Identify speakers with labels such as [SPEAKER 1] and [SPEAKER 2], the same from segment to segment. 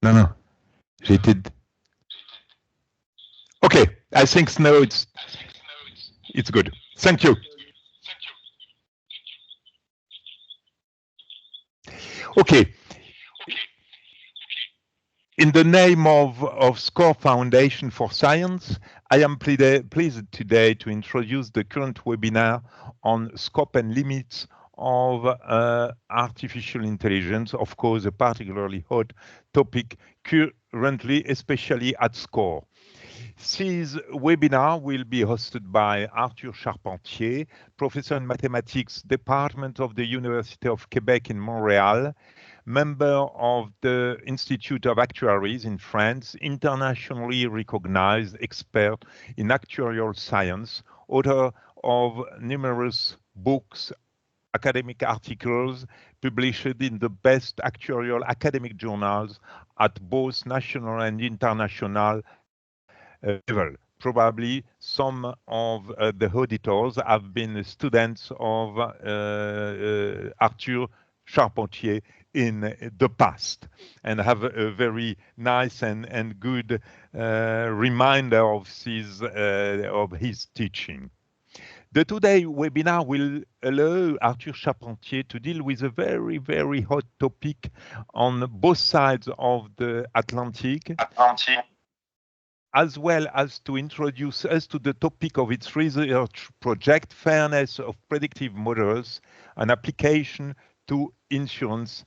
[SPEAKER 1] Non, non. J'ai été. Okay, I think now it's good. Thank you. Okay. In the name of SCOR Foundation for Science, I am pleased today to introduce the current webinar on scope and limits of artificial intelligence, of course, a particularly hot topic currently, especially at SCOR. This webinar will be hosted by Arthur Charpentier, Professor in Mathematics, Department of the University of Quebec in Montreal, member of the Institute of Actuaries in France, internationally recognized expert in actuarial science, author of numerous books, academic articles published in the best actuarial academic journals at both national and international level. Probably some of the auditors have been students of Arthur Charpentier in the past and have a very nice and good reminder of his teaching. The today webinar will allow Arthur Charpentier to deal with a very, very hot topic on both sides of the Atlantic, as well as to introduce us to the topic of its research project, Fairness of Predictive Models, an application to insurance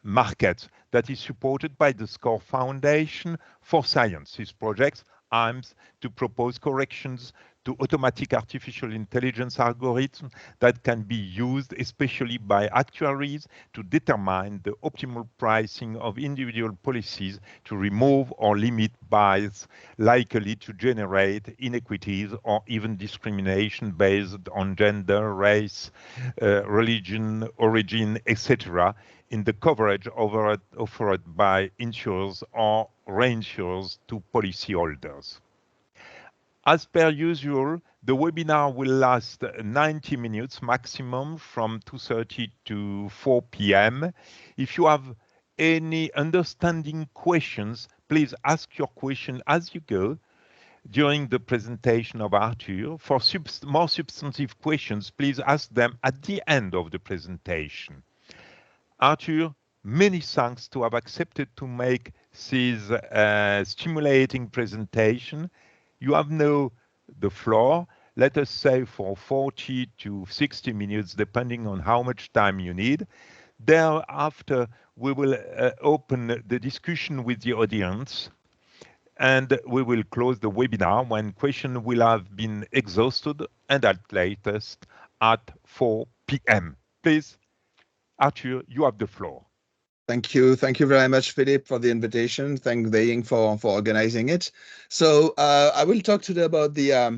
[SPEAKER 1] markets that is supported by the SCOR Foundation for Science. This project aims to propose corrections to automatic artificial intelligence algorithms that can be used especially by actuaries to determine the optimal pricing of individual policies to remove or limit bias likely to generate inequities or even discrimination based on gender, race, religion, origin, etc. in the coverage offered by insurers or reinsurers to policyholders. As per usual, the webinar will last 90 minutes maximum from 2:30 to 4 p.m. If you have any understanding questions, please ask your question as you go during the presentation of Arthur. For more substantive questions, please ask them at the end of the presentation. Arthur, many thanks to have accepted to make this stimulating presentation. You have now the floor, let us say for 40 to 60 minutes, depending on how much time you need. Thereafter, we will open the discussion with the audience, and we will close the webinar when questions will have been exhausted, and at latest at 4 p.m. Please, Arthur, you have the floor.
[SPEAKER 2] Thank you. Thank you very much, Philip, for the invitation. Thank Daying for organizing it. So I will talk today about I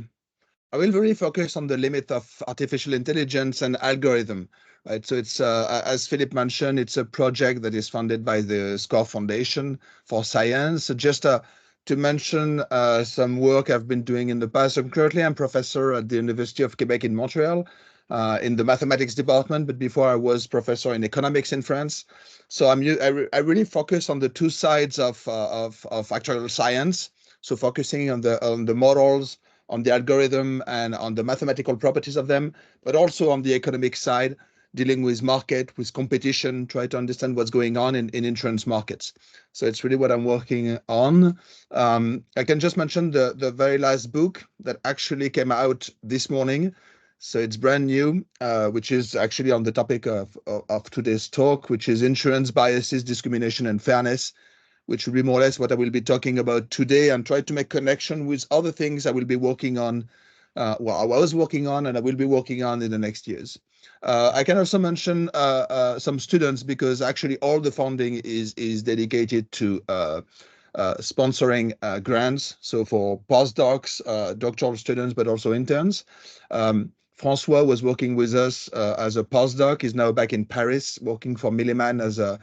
[SPEAKER 2] will really focus on the limit of artificial intelligence and algorithm. Right. So it's, as Philip mentioned, it's a project that is funded by the SCOR Foundation for Science. So just to mention some work I've been doing in the past. So currently I'm professor at the University of Quebec in Montreal in the mathematics department, but before I was professor in economics in France. So I really focus on the two sides of actuarial science. So focusing on the models, on the algorithm, and on the mathematical properties of them, but also on the economic side, dealing with market, with competition, try to understand what's going on in insurance markets. So it's really what I'm working on. I can just mention the very last book that actually came out this morning. So it's brand new, which is actually on the topic of today's talk, which is Insurance Biases, Discrimination and Fairness, which will be more or less what I will be talking about today, and try to make connection with other things I will be working on, I was working on and I will be working on in the next years. I can also mention some students, because actually all the funding is dedicated to sponsoring grants. So for postdocs, doctoral students, but also interns. Francois was working with us as a postdoc. He's now back in Paris, working for Milliman as a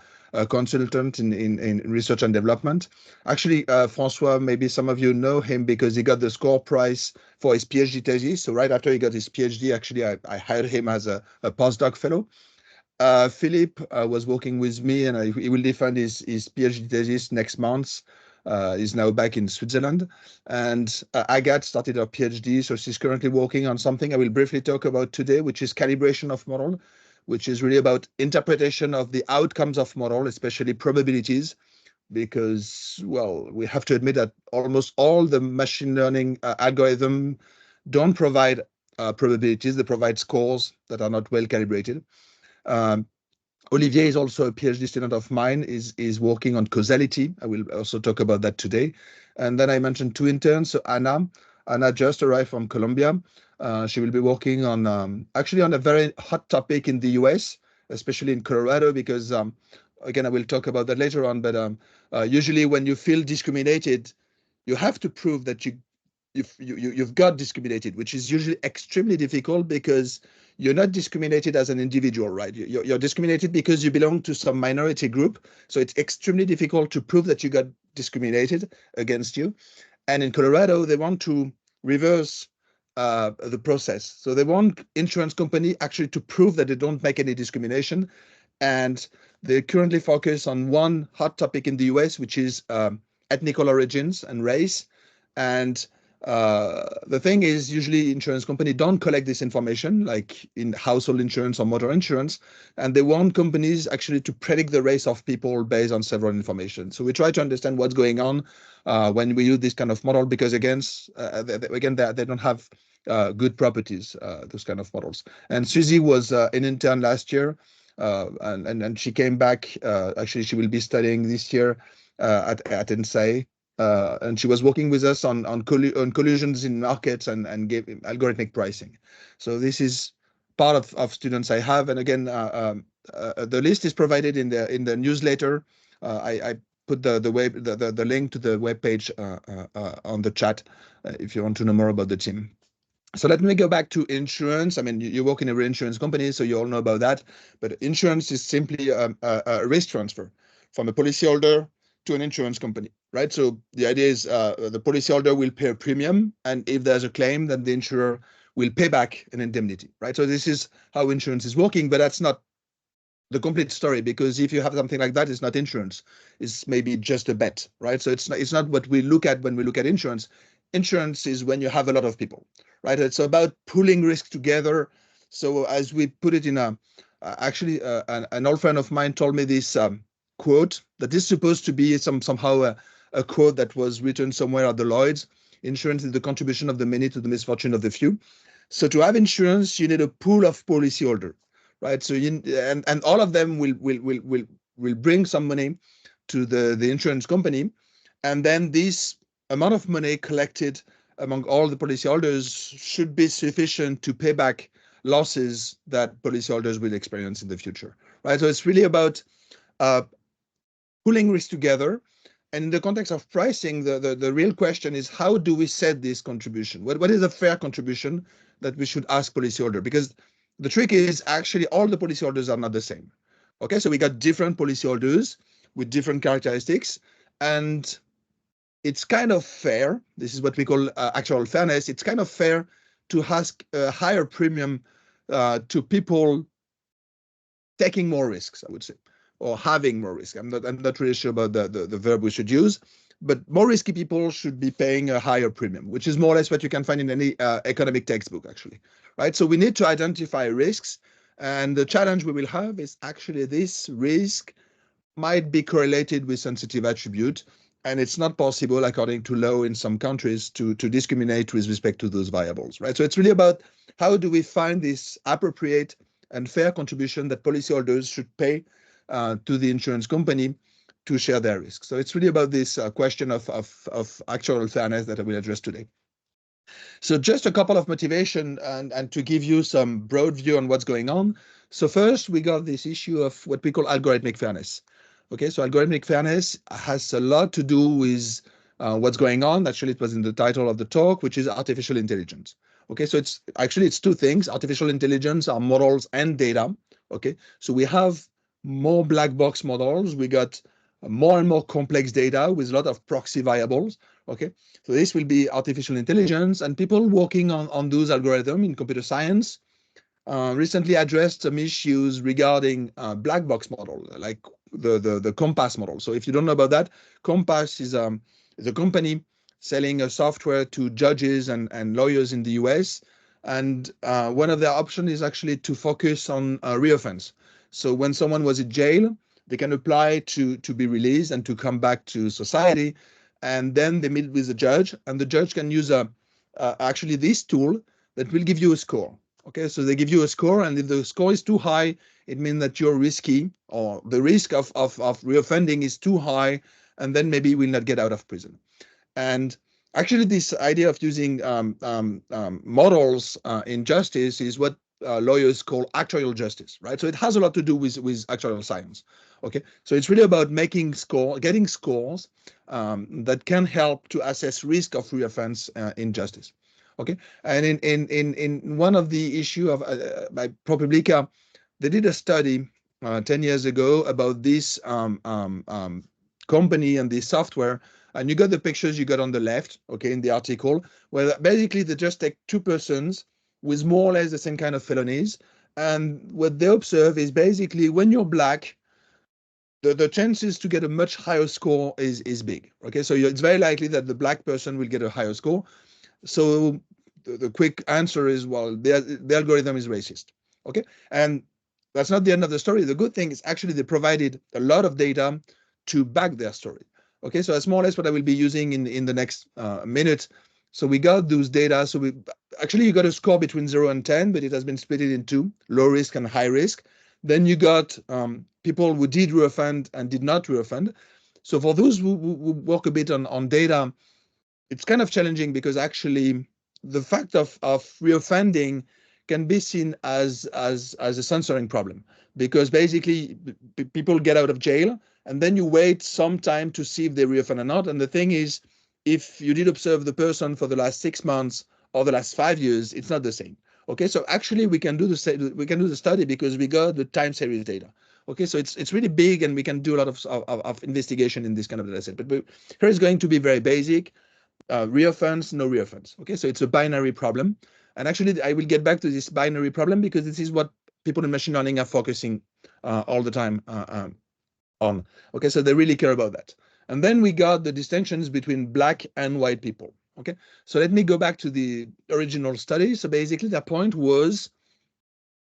[SPEAKER 2] consultant in research and development. Actually, Francois, maybe some of you know him because he got the SCOR Prize for his PhD thesis. So right after he got his PhD, actually, I hired him as a postdoc fellow. Philip was working with me, and he will defend his PhD thesis next month. He's now back in Switzerland. And Agathe started her PhD, so she's currently working on something I will briefly talk about today, which is calibration of model, which is really about interpretation of the outcomes of model, especially probabilities, because, well, we have to admit that almost all the machine learning algorithm don't provide probabilities. They provide scores that are not well calibrated. Olivier is also a PhD student of mine, is working on causality. I will also talk about that today. And then I mentioned two interns. So Anna just arrived from Colombia. She will be working on actually on a very hot topic in the US, especially in Colorado, because again, I will talk about that later on. But usually when you feel discriminated, you have to prove that you've got discriminated, which is usually extremely difficult because you're not discriminated as an individual, right? You're discriminated because you belong to some minority group. So it's extremely difficult to prove that you got discriminated against you. And in Colorado, they want to reverse the process. So they want insurance company actually to prove that they don't make any discrimination. And they currently focus on one hot topic in the US, which is ethnical origins and race. And the thing is, usually insurance companies don't collect this information, like in household insurance or motor insurance, and they want companies actually to predict the race of people based on several information. So we try to understand what's going on when we use this kind of model, because again, they don't have good properties, those kind of models. And Susie was an intern last year, and she came back. Actually, she will be studying this year at NSA. And she was working with us on collusions in markets and gave algorithmic pricing. So this is part of students I have. And again, the list is provided in the newsletter. I put the link to the webpage on the chat if you want to know more about the team. So let me go back to insurance. I mean, you work in a reinsurance company, so you all know about that. But insurance is simply a risk transfer from a policyholder to an insurance company, right? So the idea is the policyholder will pay a premium, and if there's a claim, then the insurer will pay back an indemnity, right? So this is how insurance is working, but that's not the complete story, because if you have something like that, it's not insurance. It's maybe just a bet, right? So it's not what we look at when we look at insurance. Insurance is when you have a lot of people, right? It's about pooling risk together. So as we put it in actually an old friend of mine told me this quote that is supposed to be somehow a quote that was written somewhere at the Lloyd's. Insurance is the contribution of the many to the misfortune of the few. So to have insurance, you need a pool of policyholder, right? So and all of them will bring some money to the insurance company, and then this amount of money collected among all the policyholders should be sufficient to pay back losses that policyholders will experience in the future, right? So it's really about pulling risk together. And in the context of pricing, the real question is, how do we set this contribution? What is a fair contribution that we should ask policyholder? Because the trick is actually all the policyholders are not the same. Okay, so we got different policyholders with different characteristics, and it's kind of fair. This is what we call actuarial fairness. It's kind of fair to ask a higher premium to people taking more risks, I would say, or having more risk. I'm not really sure about the verb we should use, but more risky people should be paying a higher premium, which is more or less what you can find in any economic textbook, actually, right? So we need to identify risks, and the challenge we will have is actually this risk might be correlated with sensitive attribute, and it's not possible, according to law in some countries, to discriminate with respect to those variables, right? So it's really about how do we find this appropriate and fair contribution that policyholders should pay to the insurance company to share their risk. So it's really about this question of actuarial fairness that I will address today. So just a couple of motivation and to give you some broad view on what's going on. So first, we got this issue of what we call algorithmic fairness. Okay, so algorithmic fairness has a lot to do with what's going on. Actually, it was in the title of the talk, which is artificial intelligence. Okay, so it's two things. Artificial intelligence are models and data. Okay, so we have more black box models. We got more and more complex data with a lot of proxy variables. Okay, so this will be artificial intelligence, and people working on those algorithms in computer science recently addressed some issues regarding black box model, like the Compass model. So if you don't know about that, Compass is a company selling a software to judges and lawyers in the US. And one of their options is actually to focus on reoffense. So when someone was in jail, they can apply to be released and to come back to society. And then they meet with the judge, and the judge can use actually this tool that will give you a score. Okay, so they give you a score, and if the score is too high, it means that you're risky, or the risk of reoffending is too high, and then maybe you will not get out of prison. And actually, this idea of using models in justice is what lawyers call actuarial justice, right? So it has a lot to do with actuarial science. Okay, so it's really about getting scores that can help to assess risk of reoffense in justice. Okay, and in one of the issue of by Probabilica, they did a study 10 years ago about this company and this software, and you got the pictures you got on the left, okay, in the article, where basically they just take two persons with more or less the same kind of felonies, and what they observe is basically when you're black, the chances to get a much higher score is big. Okay, so it's very likely that the black person will get a higher score. So the quick answer is, well, the algorithm is racist. Okay, and that's not the end of the story. The good thing is actually they provided a lot of data to back their story. Okay, so that's more or less what I will be using in the next minute. So we got those data. So you got a score between 0 and 10, but it has been split in two: low risk and high risk. Then you got people who did reoffend and did not reoffend. So for those who work a bit on data, it's kind of challenging because actually the fact of reoffending can be seen as a censoring problem, because basically people get out of jail and then you wait some time to see if they reoffend or not. And the thing is, if you did observe the person for the last 6 months or the last 5 years, it's not the same. Okay, so actually we can do the study because we got the time series data. Okay, so it's really big, and we can do a lot of investigation in this kind of data set. But here is going to be very basic. Reoffense, no reoffense. Okay, so it's a binary problem. And actually, I will get back to this binary problem because this is what people in machine learning are focusing all the time on. Okay, so they really care about that. And then we got the distinctions between black and white people. Okay, so let me go back to the original study. So basically, the point was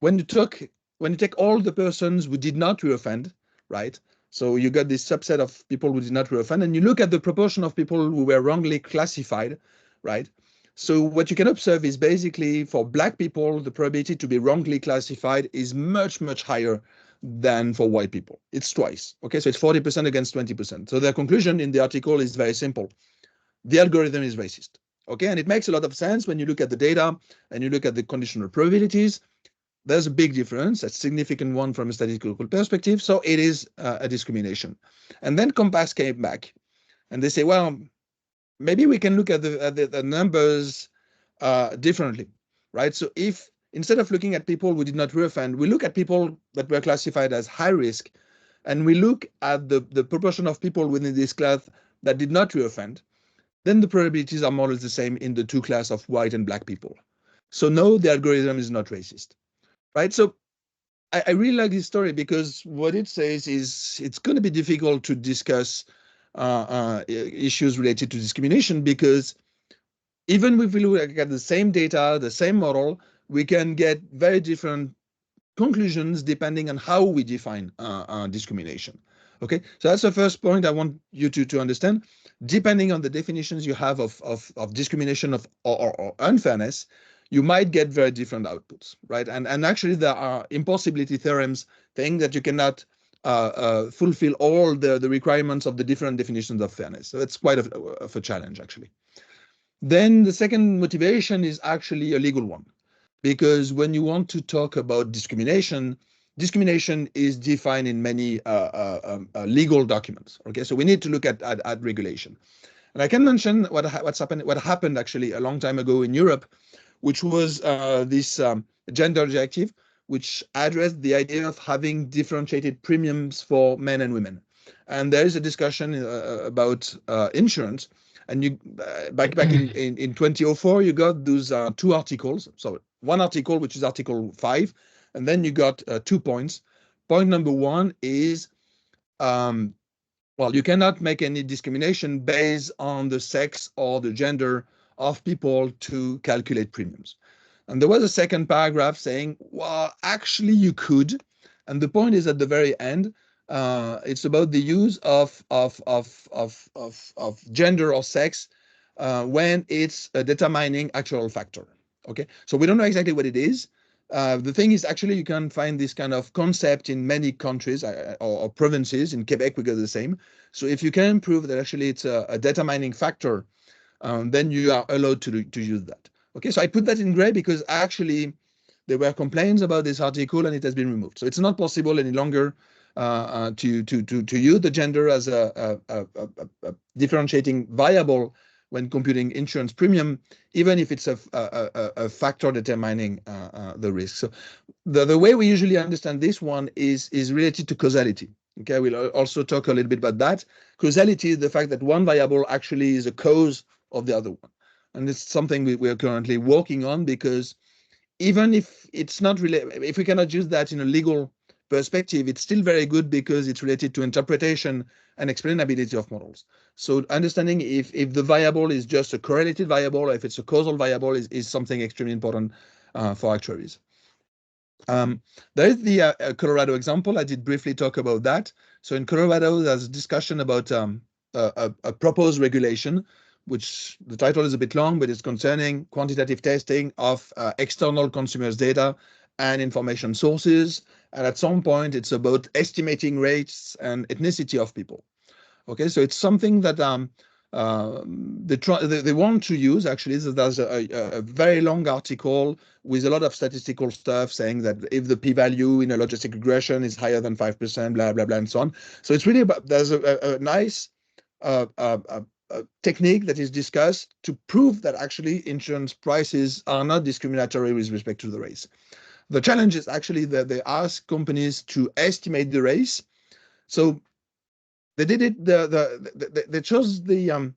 [SPEAKER 2] when you take all the persons who did not reoffend, right? So you got this subset of people who did not reoffend, and you look at the proportion of people who were wrongly classified, right? So what you can observe is basically for black people, the probability to be wrongly classified is much, much higher than for white people. It's twice. Okay, so it's 40% against 20%. So their conclusion in the article is very simple. The algorithm is racist. Okay, and it makes a lot of sense when you look at the data and you look at the conditional probabilities. There's a big difference, a significant one from a statistical perspective. So it is a discrimination. And then Compass came back and they say, well, maybe we can look at the numbers differently, right? So if instead of looking at people who did not reoffend, we look at people that were classified as high risk, and we look at the proportion of people within this class that did not reoffend, then the probabilities are more or less the same in the two classes of white and black people. So no, the algorithm is not racist, right? So I really like this story because what it says is it's going to be difficult to discuss issues related to discrimination, because even if we look at the same data, the same model, we can get very different conclusions depending on how we define discrimination. Okay, so that's the first point I want you to understand. Depending on the definitions you have of discrimination or unfairness, you might get very different outputs, right? And actually there are impossibility theorems saying that you cannot fulfill all the requirements of the different definitions of fairness. So it's quite of a challenge, actually. Then the second motivation is actually a legal one, because when you want to talk about discrimination, discrimination is defined in many legal documents. Okay, so we need to look at regulation. And I can mention what happened actually a long time ago in Europe, which was this gender directive, which addressed the idea of having differentiated premiums for men and women. And there is a discussion about insurance. And you back in 2004, you got those two articles. So one article, which is Article 5, and then you got 2 points. Point number 1 is, well, you cannot make any discrimination based on the sex or the gender of people to calculate premiums. And there was a second paragraph saying, well, actually you could. And the point is at the very end, it's about the use of gender or sex when it's determining actuarial factor. Okay, so we don't know exactly what it is. The thing is, actually, you can find this kind of concept in many countries or provinces. In Quebec, we got the same. So if you can prove that actually it's a determining factor, then you are allowed to use that. Okay, so I put that in gray because actually there were complaints about this article and it has been removed. So it's not possible any longer to use the gender as a differentiating variable when computing insurance premium, even if it's a factor determining the risk. So the way we usually understand this one is related to causality. Okay, we'll also talk a little bit about that. Causality is the fact that one variable actually is a cause of the other one. And it's something we are currently working on, because even if it's not really, if we cannot use that in a legal perspective, it's still very good because it's related to interpretation and explainability of models. So understanding if the variable is just a correlated variable or if it's a causal variable is something extremely important for actuaries. There is the Colorado example. I did briefly talk about that. So in Colorado, there's a discussion about a proposed regulation, which the title is a bit long, but it's concerning quantitative testing of external consumers' data and information sources. And at some point, it's about estimating race and ethnicity of people. Okay, so it's something that they want to use. Actually, so there's a very long article with a lot of statistical stuff saying that if the p-value in a logistic regression is higher than 5%, blah, blah, blah, and so on. So it's really about, there's a nice technique that is discussed to prove that actually insurance prices are not discriminatory with respect to the race. The challenge is actually that they ask companies to estimate the race. So they did it, they chose the,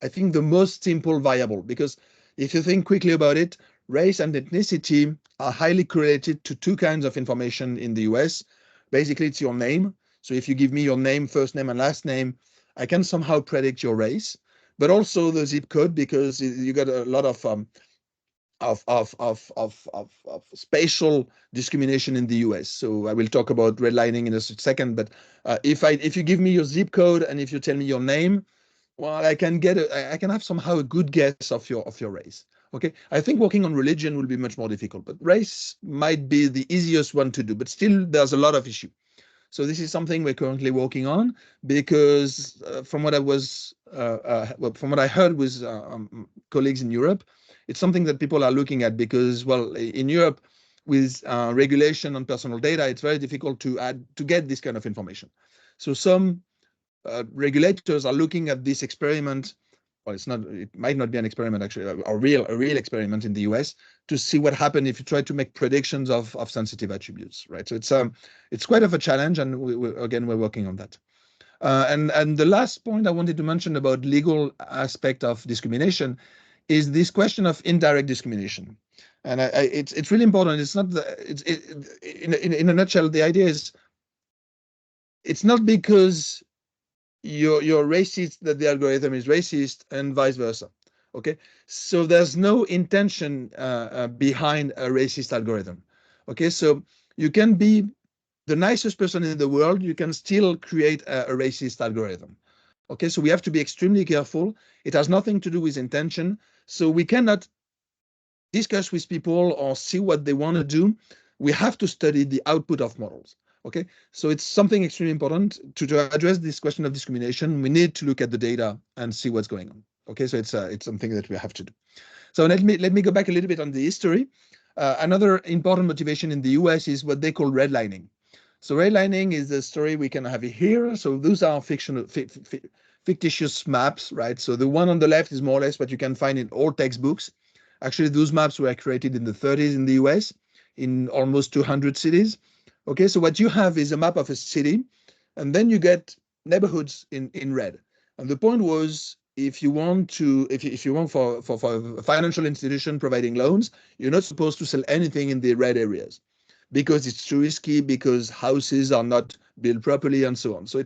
[SPEAKER 2] I think, the most simple variable, because if you think quickly about it, race and ethnicity are highly correlated to two kinds of information in the US. Basically, it's your name. So if you give me your name, first name and last name, I can somehow predict your race, but also the zip code, because you got a lot of spatial discrimination in the US. So I will talk about redlining in a second. But if you give me your zip code and if you tell me your name, well, I can have somehow a good guess of your race. Okay, I think working on religion will be much more difficult, but race might be the easiest one to do. But still, there's a lot of issue. So this is something we're currently working on, because from what I heard with colleagues in Europe, it's something that people are looking at, because, well, in Europe, with regulation on personal data, it's very difficult to get this kind of information. So some regulators are looking at this experiment. Well, it might not be an experiment, actually, a real experiment in the US, to see what happened if you try to make predictions of sensitive attributes, right? So it's quite of a challenge, and we're working on that. And the last point I wanted to mention about legal aspect of discrimination is this question of indirect discrimination. And it's really important. It's not in a nutshell, the idea is it's not because you're racist that the algorithm is racist, and vice versa. Okay, so there's no intention behind a racist algorithm. Okay, so you can be the nicest person in the world, you can still create a racist algorithm. Okay, so we have to be extremely careful. It has nothing to do with intention. So we cannot discuss with people or see what they want to do. We have to study the output of models. Okay, so it's something extremely important to address this question of discrimination. We need to look at the data and see what's going on. Okay, so it's something that we have to do. So let me go back a little bit on the history. Another important motivation in the US is what they call redlining. So redlining is the story we can have here. So those are fictitious maps, right? So the one on the left is more or less what you can find in all textbooks. Actually, those maps were created in the 30s in the US, in almost 200 cities. Okay, so what you have is a map of a city, and then you get neighborhoods in red. And the point was, if you want for a financial institution providing loans, you're not supposed to sell anything in the red areas because it's too risky, because houses are not built properly, and so on. So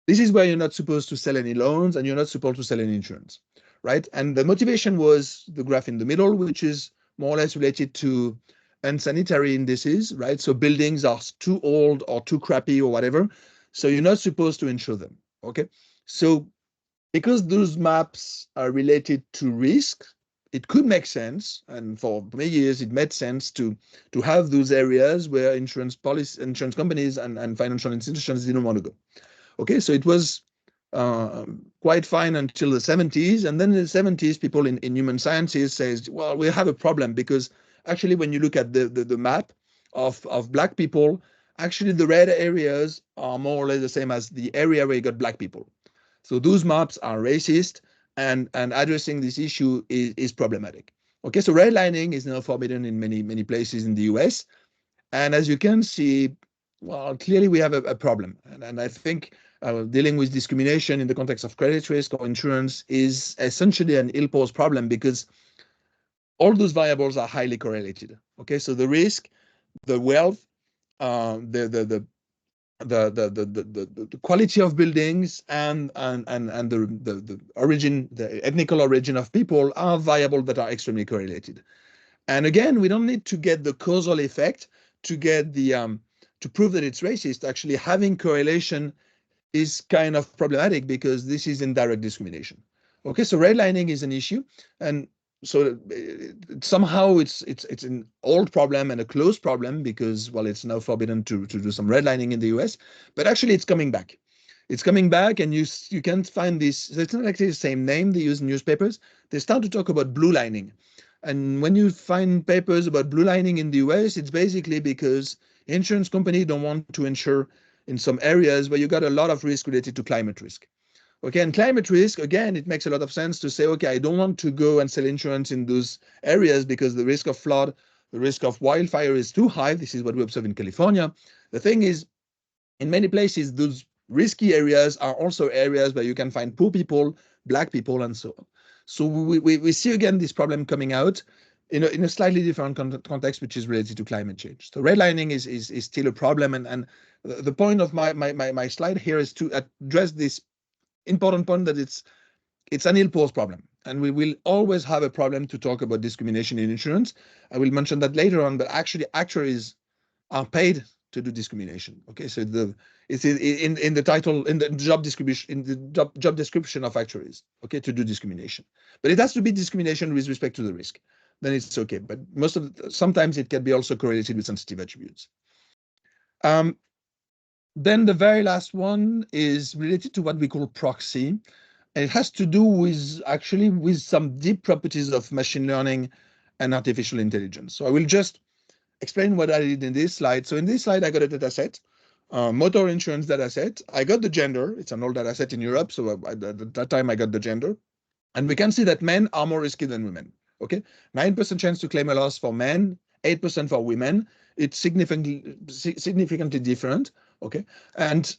[SPEAKER 2] this is where you're not supposed to sell any loans, and you're not supposed to sell any insurance, right? And the motivation was the graph in the middle, which is more or less related to unsanitary indices, right? So buildings are too old or too crappy or whatever, so you're not supposed to insure them, okay? So because those maps are related to risk, it could make sense, and for many years it made sense to have those areas where insurance companies and financial institutions didn't want to go. Okay, so it was quite fine until the 70s, and then in the 70s, people in human sciences says, well, we have a problem, because actually when you look at the map of black people, actually the red areas are more or less the same as the area where you got black people. So those maps are racist, and addressing this issue is problematic. Okay, so redlining is now forbidden in many places in the US. And as you can see, well, clearly we have a problem. And I think dealing with discrimination in the context of credit risk or insurance is essentially an ill-posed problem, because all those variables are highly correlated. Okay, so the risk, the wealth, the quality of buildings, and the origin, the ethnical origin of people are variables that are extremely correlated. And again, we don't need to get the causal effect to get the to prove that it's racist. Actually, having correlation is kind of problematic, because this is indirect discrimination. Okay, so redlining is an issue, and so somehow it's an old problem and a closed problem, because, well, it's now forbidden to do some redlining in the US, but actually it's coming back. It's coming back, and you can find this. So it's not actually the same name they use in newspapers. They start to talk about blue lining. And when you find papers about blue lining in the US, it's basically because insurance companies don't want to insure in some areas where you got a lot of risk related to climate risk. Okay, and climate risk, again, it makes a lot of sense to say, okay, I don't want to go and sell insurance in those areas because the risk of flood, the risk of wildfire is too high. This is what we observe in California. The thing is, in many places, those risky areas are also areas where you can find poor people, black people, and so on. So we see again this problem coming out in a slightly different context, which is related to climate change. So redlining is still a problem, and the point of my slide here is to address this important point that it's an ill-posed problem, and we will always have a problem to talk about discrimination in insurance. I will mention that later on, but actually actuaries are paid to do discrimination. Okay, so it's in the title, in the job description, in the job description of actuaries. Okay, to do discrimination, but it has to be discrimination with respect to the risk. Then it's okay. But sometimes it can be also correlated with sensitive attributes. Then the very last one is related to what we call proxy. And it has to do with actually with some deep properties of machine learning and artificial intelligence. So I will just explain what I did in this slide. So in this slide, I got a data set, motor insurance data set. I got the gender. It's an old data set in Europe. So at that time, I got the gender. And we can see that men are more risky than women. Okay, 9% chance to claim a loss for men, 8% for women. It's significantly different. Okay, and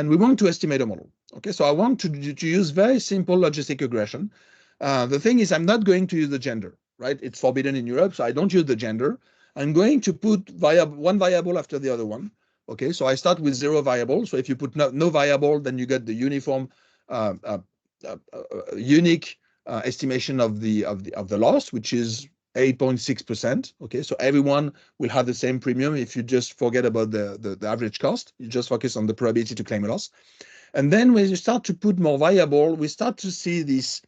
[SPEAKER 2] we want to estimate a model. Okay, so I want to use very simple logistic regression. The thing is, I'm not going to use the gender, right? It's forbidden in Europe, so I don't use the gender. I'm going to put one variable after the other one. Okay, so I start with 0 variable. So if you put no variable, then you get the uniform, unique estimation of the loss, which is 8.6%. Okay, so everyone will have the same premium if you just forget about the average cost. You just focus on the probability to claim a loss. And then when you start to put more variable, we start to see this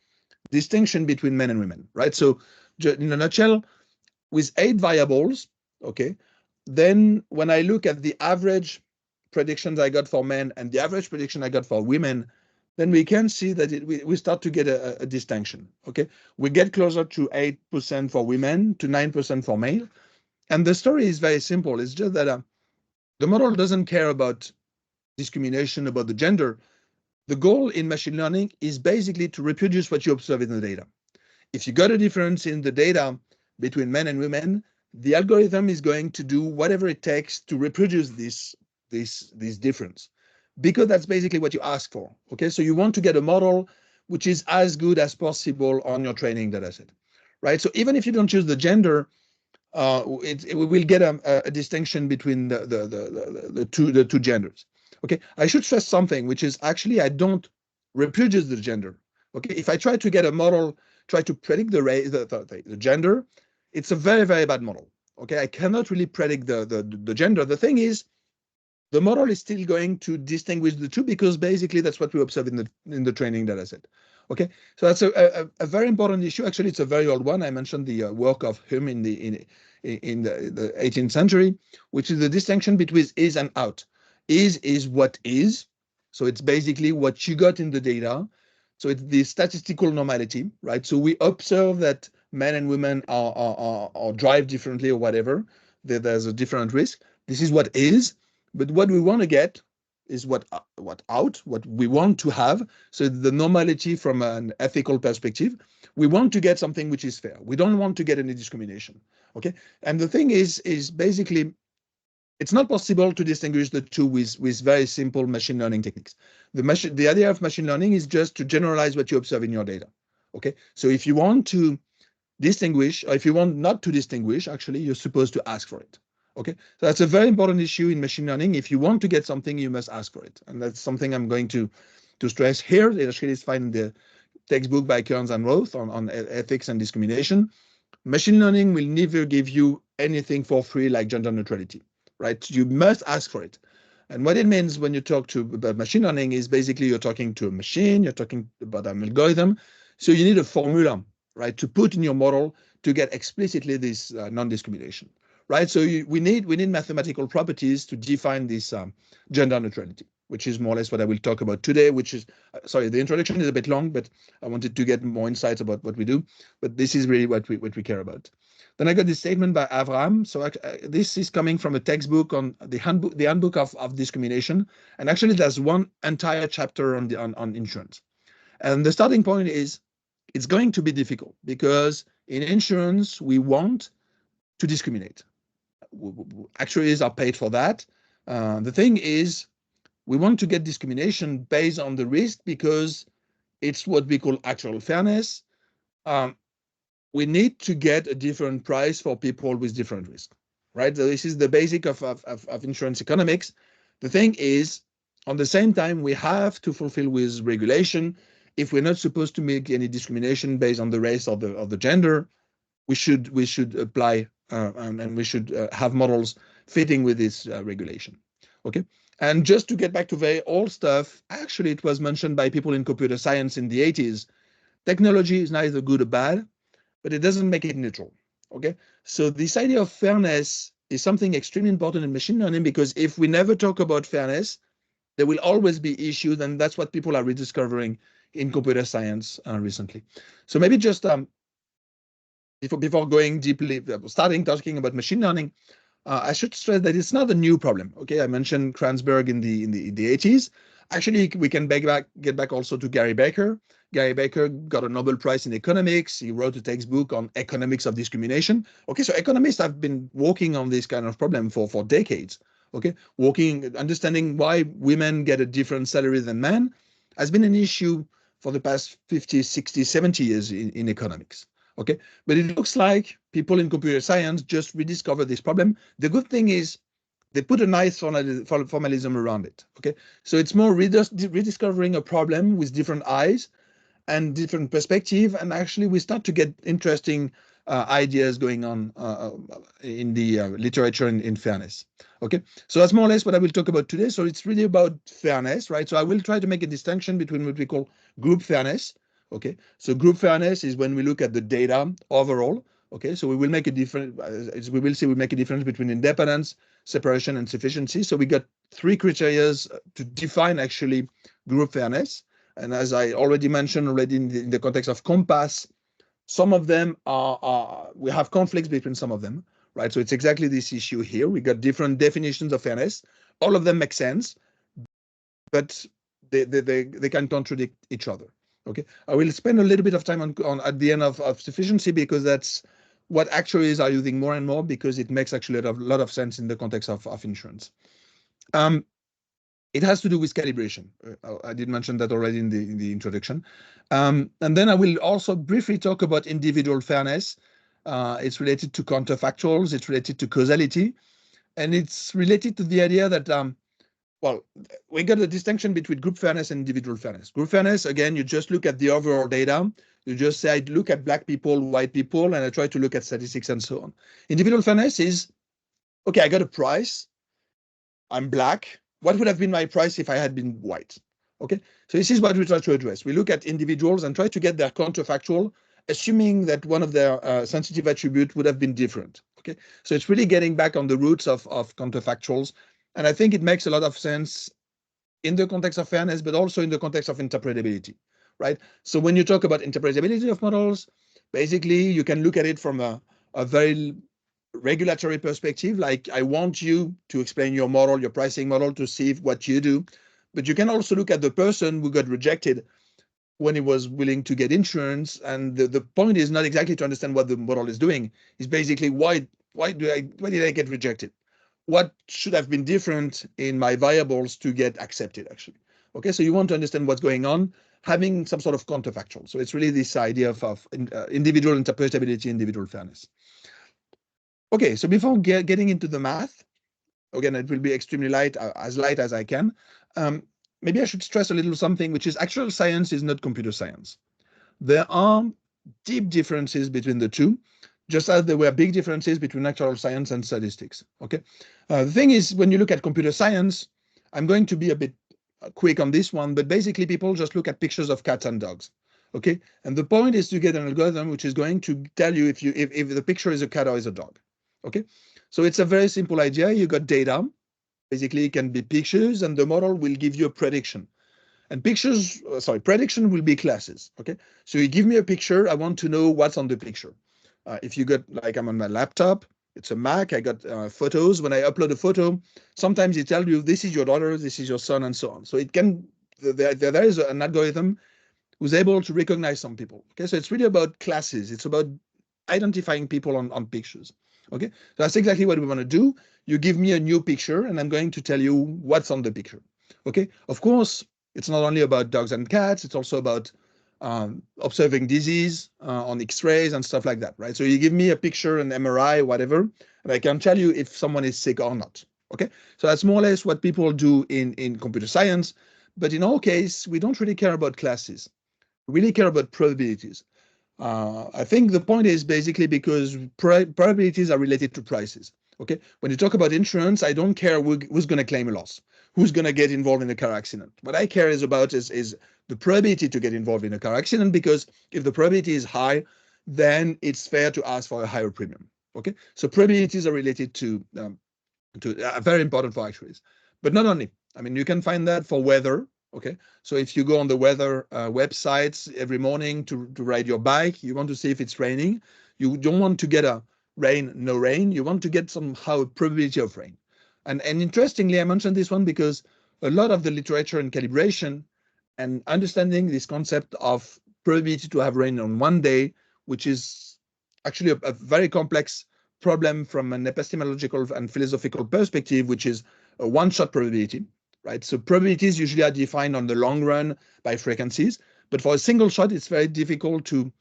[SPEAKER 2] distinction between men and women, right? So in a nutshell, with 8 variables, okay, then when I look at the average predictions I got for men and the average prediction I got for women, then we can see that we start to get a distinction. Okay, we get closer to 8% for women to 9% for male, and the story is very simple. It's just that the model doesn't care about discrimination about the gender. The goal in machine learning is basically to reproduce what you observe in the data. If you got a difference in the data between men and women, the algorithm is going to do whatever it takes to reproduce this difference, because that's basically what you ask for. Okay, so you want to get a model which is as good as possible on your training data set, right? So even if you don't choose the gender, we will get a distinction between the two genders. Okay, I should stress something, which is actually I don't reproduce the gender. Okay, if I try to get a model, try to predict the gender, it's a very, very bad model. Okay, I cannot really predict the gender. The thing is, the model is still going to distinguish the two because basically that's what we observe in the training data set. Okay, so that's a very important issue. Actually, it's a very old one. I mentioned the work of Hume in the 18th century, which is the distinction between is and out. Is what is, so it's basically what you got in the data. So it's the statistical normality, right? So we observe that men and women are drive differently or whatever. There's a different risk. This is what is, but what we want to get is what we want to have. So the normality from an ethical perspective, we want to get something which is fair. We don't want to get any discrimination. Okay, and the thing is basically it's not possible to distinguish the two with very simple machine learning techniques. The idea of machine learning is just to generalize what you observe in your data. Okay, so if you want to distinguish, or if you want not to distinguish, actually you're supposed to ask for it. Okay, so that's a very important issue in machine learning. If you want to get something, you must ask for it, and that's something I'm going to stress here. It actually is found in the textbook by Kearns and Roth on ethics and discrimination. Machine learning will never give you anything for free like gender neutrality, right? You must ask for it. And what it means when you talk about machine learning is basically you're talking to a machine, you're talking about an algorithm. So you need a formula, right, to put in your model to get explicitly this non-discrimination, right? So we need mathematical properties to define this gender neutrality, which is more or less what I will talk about today, which is, sorry, the introduction is a bit long, but I wanted to get more insights about what we do, but this is really what we care about. Then I got this statement by Avram. So this is coming from a textbook on the handbook of discrimination. And actually there's one entire chapter on insurance. And the starting point is it's going to be difficult because in insurance, we want to discriminate. Actuaries are paid for that. The thing is, we want to get discrimination based on the risk because it's what we call actuarial fairness. We need to get a different price for people with different risk, right? So this is the basic of insurance economics. The thing is, on the same time, we have to fulfill with regulation. If we're not supposed to make any discrimination based on the race or the gender, we should apply and we should have models fitting with this regulation. Okay. And just to get back to very old stuff, actually, it was mentioned by people in computer science in the 80s. Technology is neither good or bad, but it doesn't make it neutral. Okay, so this idea of fairness is something extremely important in machine learning because if we never talk about fairness, there will always be issues, and that's what people are rediscovering in computer science recently. So maybe just before going deeply, starting talking about machine learning, I should stress that it's not a new problem. Okay, I mentioned Kranzberg in the 80s. Actually, we can get back also to Gary Becker. Gary Becker got a Nobel Prize in economics. He wrote a textbook on economics of discrimination. Okay, so economists have been working on this kind of problem for decades. Okay, understanding why women get a different salary than men has been an issue for the past 50, 60, 70 years in economics. Okay, but it looks like people in computer science just rediscovered this problem. The good thing is they put a nice formalism around it. Okay, so it's more rediscovering a problem with different eyes and different perspective, and actually we start to get interesting ideas going on in the literature in fairness. Okay, so that's more or less what I will talk about today. So it's really about fairness, right? So I will try to make a distinction between what we call group fairness. Okay, so group fairness is when we look at the data overall. Okay, so we will make a difference, as we will see, we make a difference between independence, separation, and sufficiency. So we got three criteria to define actually group fairness. And as I already mentioned in the context of COMPAS, some of them we have conflicts between some of them, right? So it's exactly this issue here. We got different definitions of fairness. All of them make sense, but they can contradict each other. Okay, I will spend a little bit of time on at the end of sufficiency because that's what actuaries are using more and more because it makes actually a lot of sense in the context of insurance. It has to do with calibration. I did mention that already in the introduction. And then I will also briefly talk about individual fairness. It's related to counterfactuals, it's related to causality, and it's related to the idea that, well, we got a distinction between group fairness and individual fairness. Group fairness, again, you just look at the overall data. You just say, I look at black people, white people, and I try to look at statistics and so on. Individual fairness is, okay, I got a price. I'm black. What would have been my price if I had been white? Okay, so this is what we try to address. We look at individuals and try to get their counterfactual, assuming that one of their sensitive attributes would have been different. Okay, so it's really getting back on the roots of counterfactuals. And I think it makes a lot of sense in the context of fairness, but also in the context of interpretability, right? So when you talk about interpretability of models, basically you can look at it from a very regulatory perspective, like I want you to explain your model, your pricing model, to see what you do. But you can also look at the person who got rejected when he was willing to get insurance. And the point is not exactly to understand what the model is doing. It's basically why did I get rejected? What should have been different in my variables to get accepted, actually? Okay, so you want to understand what's going on, having some sort of counterfactual. So it's really this idea of individual interpretability, individual fairness. Okay, so before getting into the math, again, it will be extremely light, as light as I can. Maybe I should stress a little something, which is actual science is not computer science. There are deep differences between the two, just as there were big differences between actual science and statistics. Okay, the thing is, when you look at computer science, I'm going to be a bit quick on this one, but basically people just look at pictures of cats and dogs. Okay, and the point is to get an algorithm which is going to tell you if the picture is a cat or is a dog. Okay, so it's a very simple idea. You got data, basically it can be pictures, and the model will give you a prediction. And prediction will be classes. Okay, so you give me a picture, I want to know what's on the picture. If you got, like I'm on my laptop, it's a Mac, I got photos. When I upload a photo, sometimes it tells you this is your daughter, this is your son, and so on. So it can, there is an algorithm who's able to recognize some people. Okay, so it's really about classes. It's about identifying people on pictures. Okay, so that's exactly what we want to do. You give me a new picture and I'm going to tell you what's on the picture. Okay, of course, it's not only about dogs and cats, it's also about observing disease on X-rays and stuff like that, right? So you give me a picture, an MRI, whatever, and I can tell you if someone is sick or not. Okay, so that's more or less what people do in computer science. But in our case, we don't really care about classes. We really care about probabilities. I think the point is basically because probabilities are related to prices. Okay, when you talk about insurance, I don't care who's going to claim a loss, who's going to get involved in a car accident. What I care is the probability to get involved in a car accident, because if the probability is high, then it's fair to ask for a higher premium. Okay, so probabilities are related to very important for actuaries, but not only. I mean, you can find that for weather. Okay, so if you go on the weather websites every morning to ride your bike, you want to see if it's raining. You don't want to get a rain, no rain. You want to get somehow a probability of rain. And interestingly, I mentioned this one because a lot of the literature in calibration and understanding this concept of probability to have rain on one day, which is actually a very complex problem from an epistemological and philosophical perspective, which is a one-shot probability. Right, so probabilities usually are defined on the long run by frequencies, but for a single shot, it's very difficult to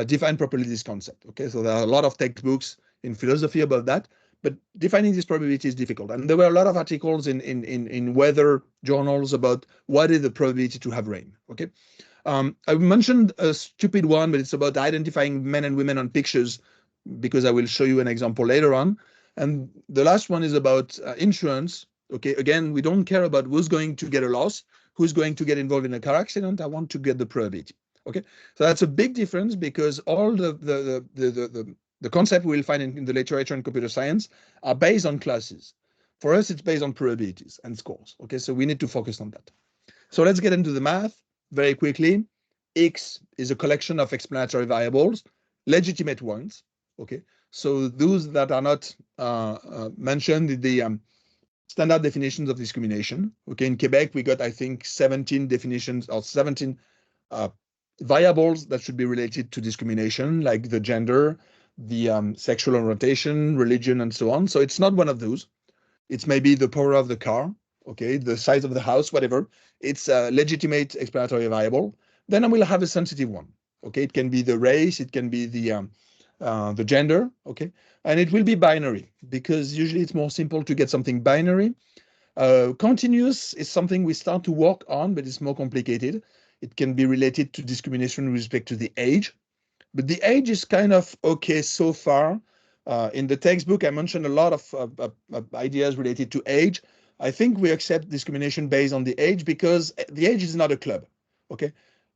[SPEAKER 2] define properly this concept. Okay, so there are a lot of textbooks in philosophy about that, but defining this probability is difficult. And there were a lot of articles in weather journals about what is the probability to have rain. Okay, I mentioned a stupid one, but it's about identifying men and women on pictures, because I will show you an example later on. And the last one is about insurance. Okay, again, we don't care about who's going to get a loss, who's going to get involved in a car accident. I want to get the probability. Okay, so that's a big difference, because all the concept we will find in the literature in computer science are based on classes. For us, it's based on probabilities and scores. Okay, so we need to focus on that. So let's get into the math very quickly. X is a collection of explanatory variables, legitimate ones. Okay, so those that are not mentioned in the standard definitions of discrimination. Okay, in Quebec, we got, I think, 17 definitions or 17 variables that should be related to discrimination, like the gender, the sexual orientation, religion, and so on. So it's not one of those. It's maybe the power of the car. okay, the size of the house, whatever, it's a legitimate explanatory variable. Then I will have a sensitive one, okay? It can be the race, it can be the gender, okay? And it will be binary because usually it's more simple to get something binary. Continuous is something we start to work on, but it's more complicated. It can be related to discrimination with respect to the age, but the age is kind of okay so far. In the textbook, I mentioned a lot of ideas related to age. I think we accept discrimination based on the age because the age is not a club, okay?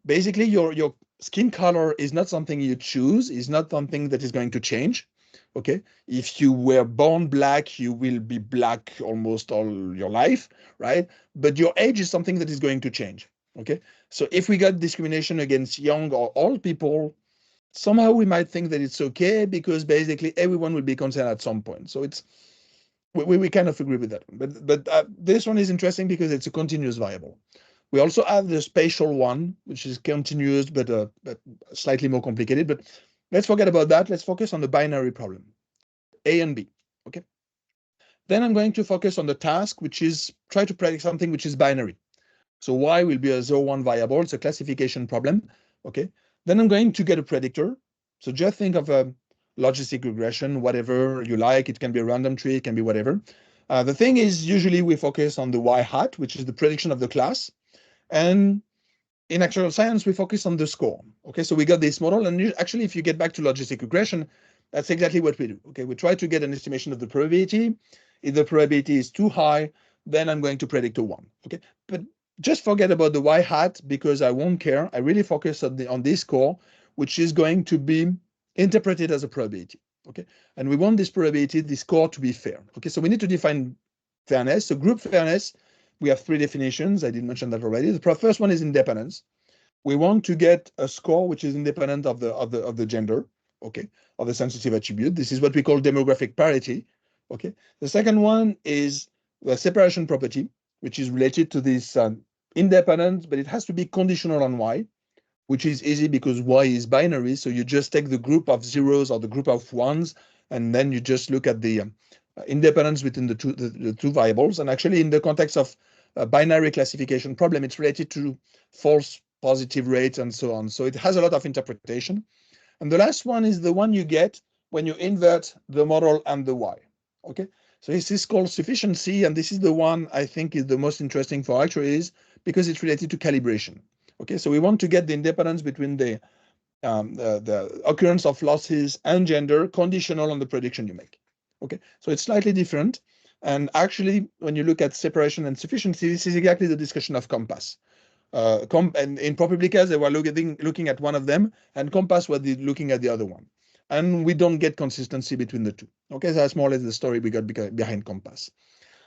[SPEAKER 2] Basically, your skin color is not something you choose, is not something that is going to change, okay? If you were born black, you will be black almost all your life, right? But your age is something that is going to change, okay? So if we got discrimination against young or old people, somehow we might think that it's okay because basically everyone will be concerned at some point. So it's we kind of agree with that. But this one is interesting because it's a continuous variable. We also have the spatial one, which is continuous but slightly more complicated. But let's forget about that. Let's focus on the binary problem, A and B. Okay. Then I'm going to focus on the task, which is try to predict something which is binary. So Y will be a 0-1 variable. It's a classification problem. Okay. Then I'm going to get a predictor. So just think of a logistic regression, whatever you like. It can be a random tree, it can be whatever. The thing is, usually we focus on the Y hat, which is the prediction of the class. And in actuarial science, we focus on the score. Okay, so we got this model. And actually, if you get back to logistic regression, that's exactly what we do. Okay, we try to get an estimation of the probability. If the probability is too high, then I'm going to predict a 1. Okay, but just forget about the Y hat because I won't care. I really focus on this score, which is going to be interpreted as a probability. Okay, and we want this probability, this score, to be fair. Okay, so we need to define fairness. So group fairness, we have 3 definitions. I did mention that already. The first one is independence. We want to get a score which is independent of the gender, okay, of the sensitive attribute. This is what we call demographic parity. Okay. The second one is the separation property, which is related to this independence, but it has to be conditional on Y, which is easy because Y is binary. So you just take the group of zeros or the group of ones, and then you just look at the independence between the two variables. And actually, in the context of a binary classification problem, it's related to false positive rates and so on. So it has a lot of interpretation. And the last one is the one you get when you invert the model and the Y. Okay, so this is called sufficiency, and this is the one I think is the most interesting for actuaries because it's related to calibration. Okay, so we want to get the independence between the occurrence of losses and gender conditional on the prediction you make. Okay, so it's slightly different. And actually, when you look at separation and sufficiency, this is exactly the discussion of COMPAS. And in Probabilities, they were looking at one of them, and COMPAS was looking at the other one. And we don't get consistency between the two. Okay, so that's more or less the story we got behind COMPAS.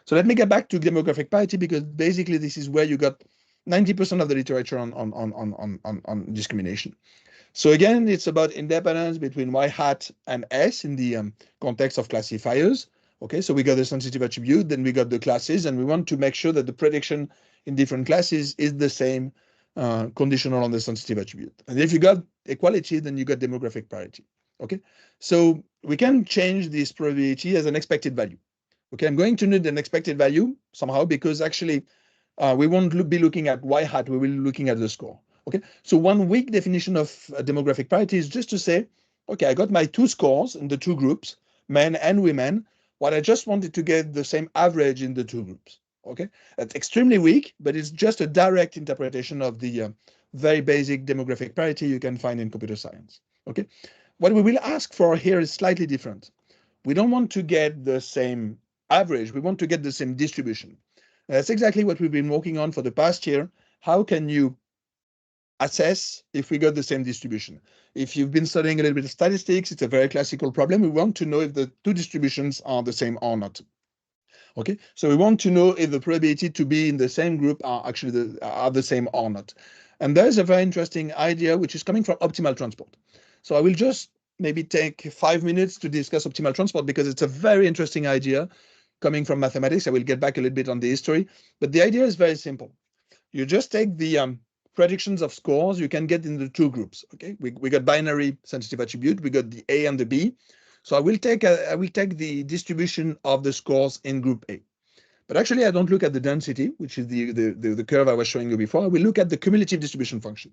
[SPEAKER 2] So let me get back to demographic parity because basically this is where you got 90% of the literature on discrimination. So again, it's about independence between Y hat and S in the context of classifiers. Okay, so we got the sensitive attribute, then we got the classes, and we want to make sure that the prediction in different classes is the same, conditional on the sensitive attribute. And if you got equality, then you got demographic parity. Okay, so we can change this probability as an expected value. Okay, I'm going to need an expected value somehow because actually we won't be looking at Y hat, we will be looking at the score. Okay, so one weak definition of demographic parity is just to say, okay, I got my 2 scores in the 2 groups, men and women. What I just wanted to get the same average in the 2 groups. Okay, that's extremely weak, but it's just a direct interpretation of the very basic demographic parity you can find in computer science. Okay, what we will ask for here is slightly different. We don't want to get the same average, we want to get the same distribution. And that's exactly what we've been working on for the past year. How can you assess if we got the same distribution? If you've been studying a little bit of statistics, it's a very classical problem. We want to know if the 2 distributions are the same or not. Okay, so we want to know if the probability to be in the same group are actually the same or not. And there's a very interesting idea which is coming from optimal transport. So I will just maybe take 5 minutes to discuss optimal transport because it's a very interesting idea coming from mathematics. I will get back a little bit on the history, but the idea is very simple. You just take the predictions of scores you can get in the 2 groups. Okay, we got binary sensitive attribute, we got the A and the B. So I will take the distribution of the scores in group A. But actually, I don't look at the density, which is the curve I was showing you before. We look at the cumulative distribution function.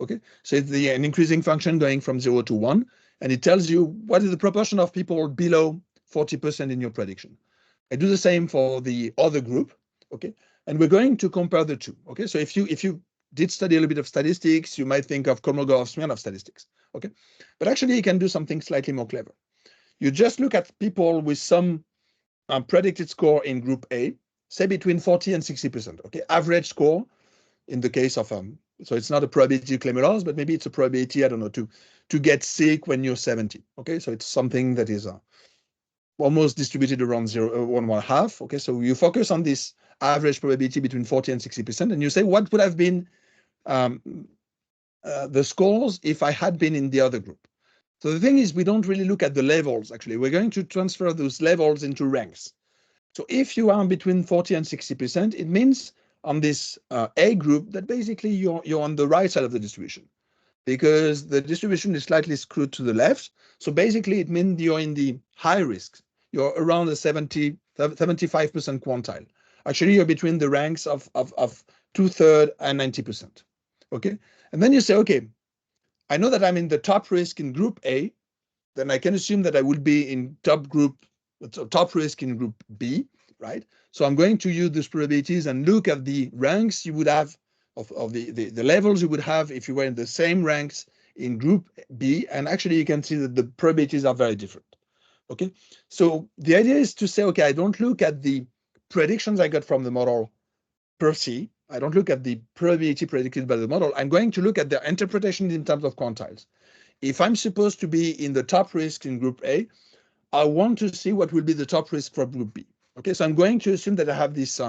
[SPEAKER 2] Okay, so it's an increasing function going from 0 to 1, and it tells you what is the proportion of people below 40% in your prediction. I do the same for the other group. Okay, and we're going to compare the two. Okay, so if you did study a little bit of statistics, you might think of Kolmogorov-Smirnov statistics. Okay, but actually you can do something slightly more clever. You just look at people with some predicted score in group A, say between 40 and 60%. Okay, average score in the case of so it's not a probability to claim a loss, but maybe it's a probability, I don't know, to get sick when you're 70. Okay, so it's something that is almost distributed around 1.5. Okay, so you focus on this average probability between 40 and 60%, and you say what would have been the scores if I had been in the other group. So the thing is, we don't really look at the levels. Actually, we're going to transfer those levels into ranks. So if you are between 40 and 60%, it means on this A group that basically you're on the right side of the distribution, because the distribution is slightly screwed to the left. So basically it means you're in the high risk. You're around the 75% quantile. Actually, you're between the ranks of 2/3 and 90%. Okay, and then you say, okay, I know that I'm in the top risk in group A, then I can assume that I will be in top risk in group B, right? So I'm going to use these probabilities and look at the ranks you would have of the levels you would have if you were in the same ranks in group B, and actually you can see that the probabilities are very different. Okay, so the idea is to say, okay, I don't look at the predictions I got from the model per se. I don't look at the probability predicted by the model. I'm going to look at their interpretation in terms of quantiles. If I'm supposed to be in the top risk in group A, I want to see what will be the top risk for group B. Okay, so I'm going to assume that I have this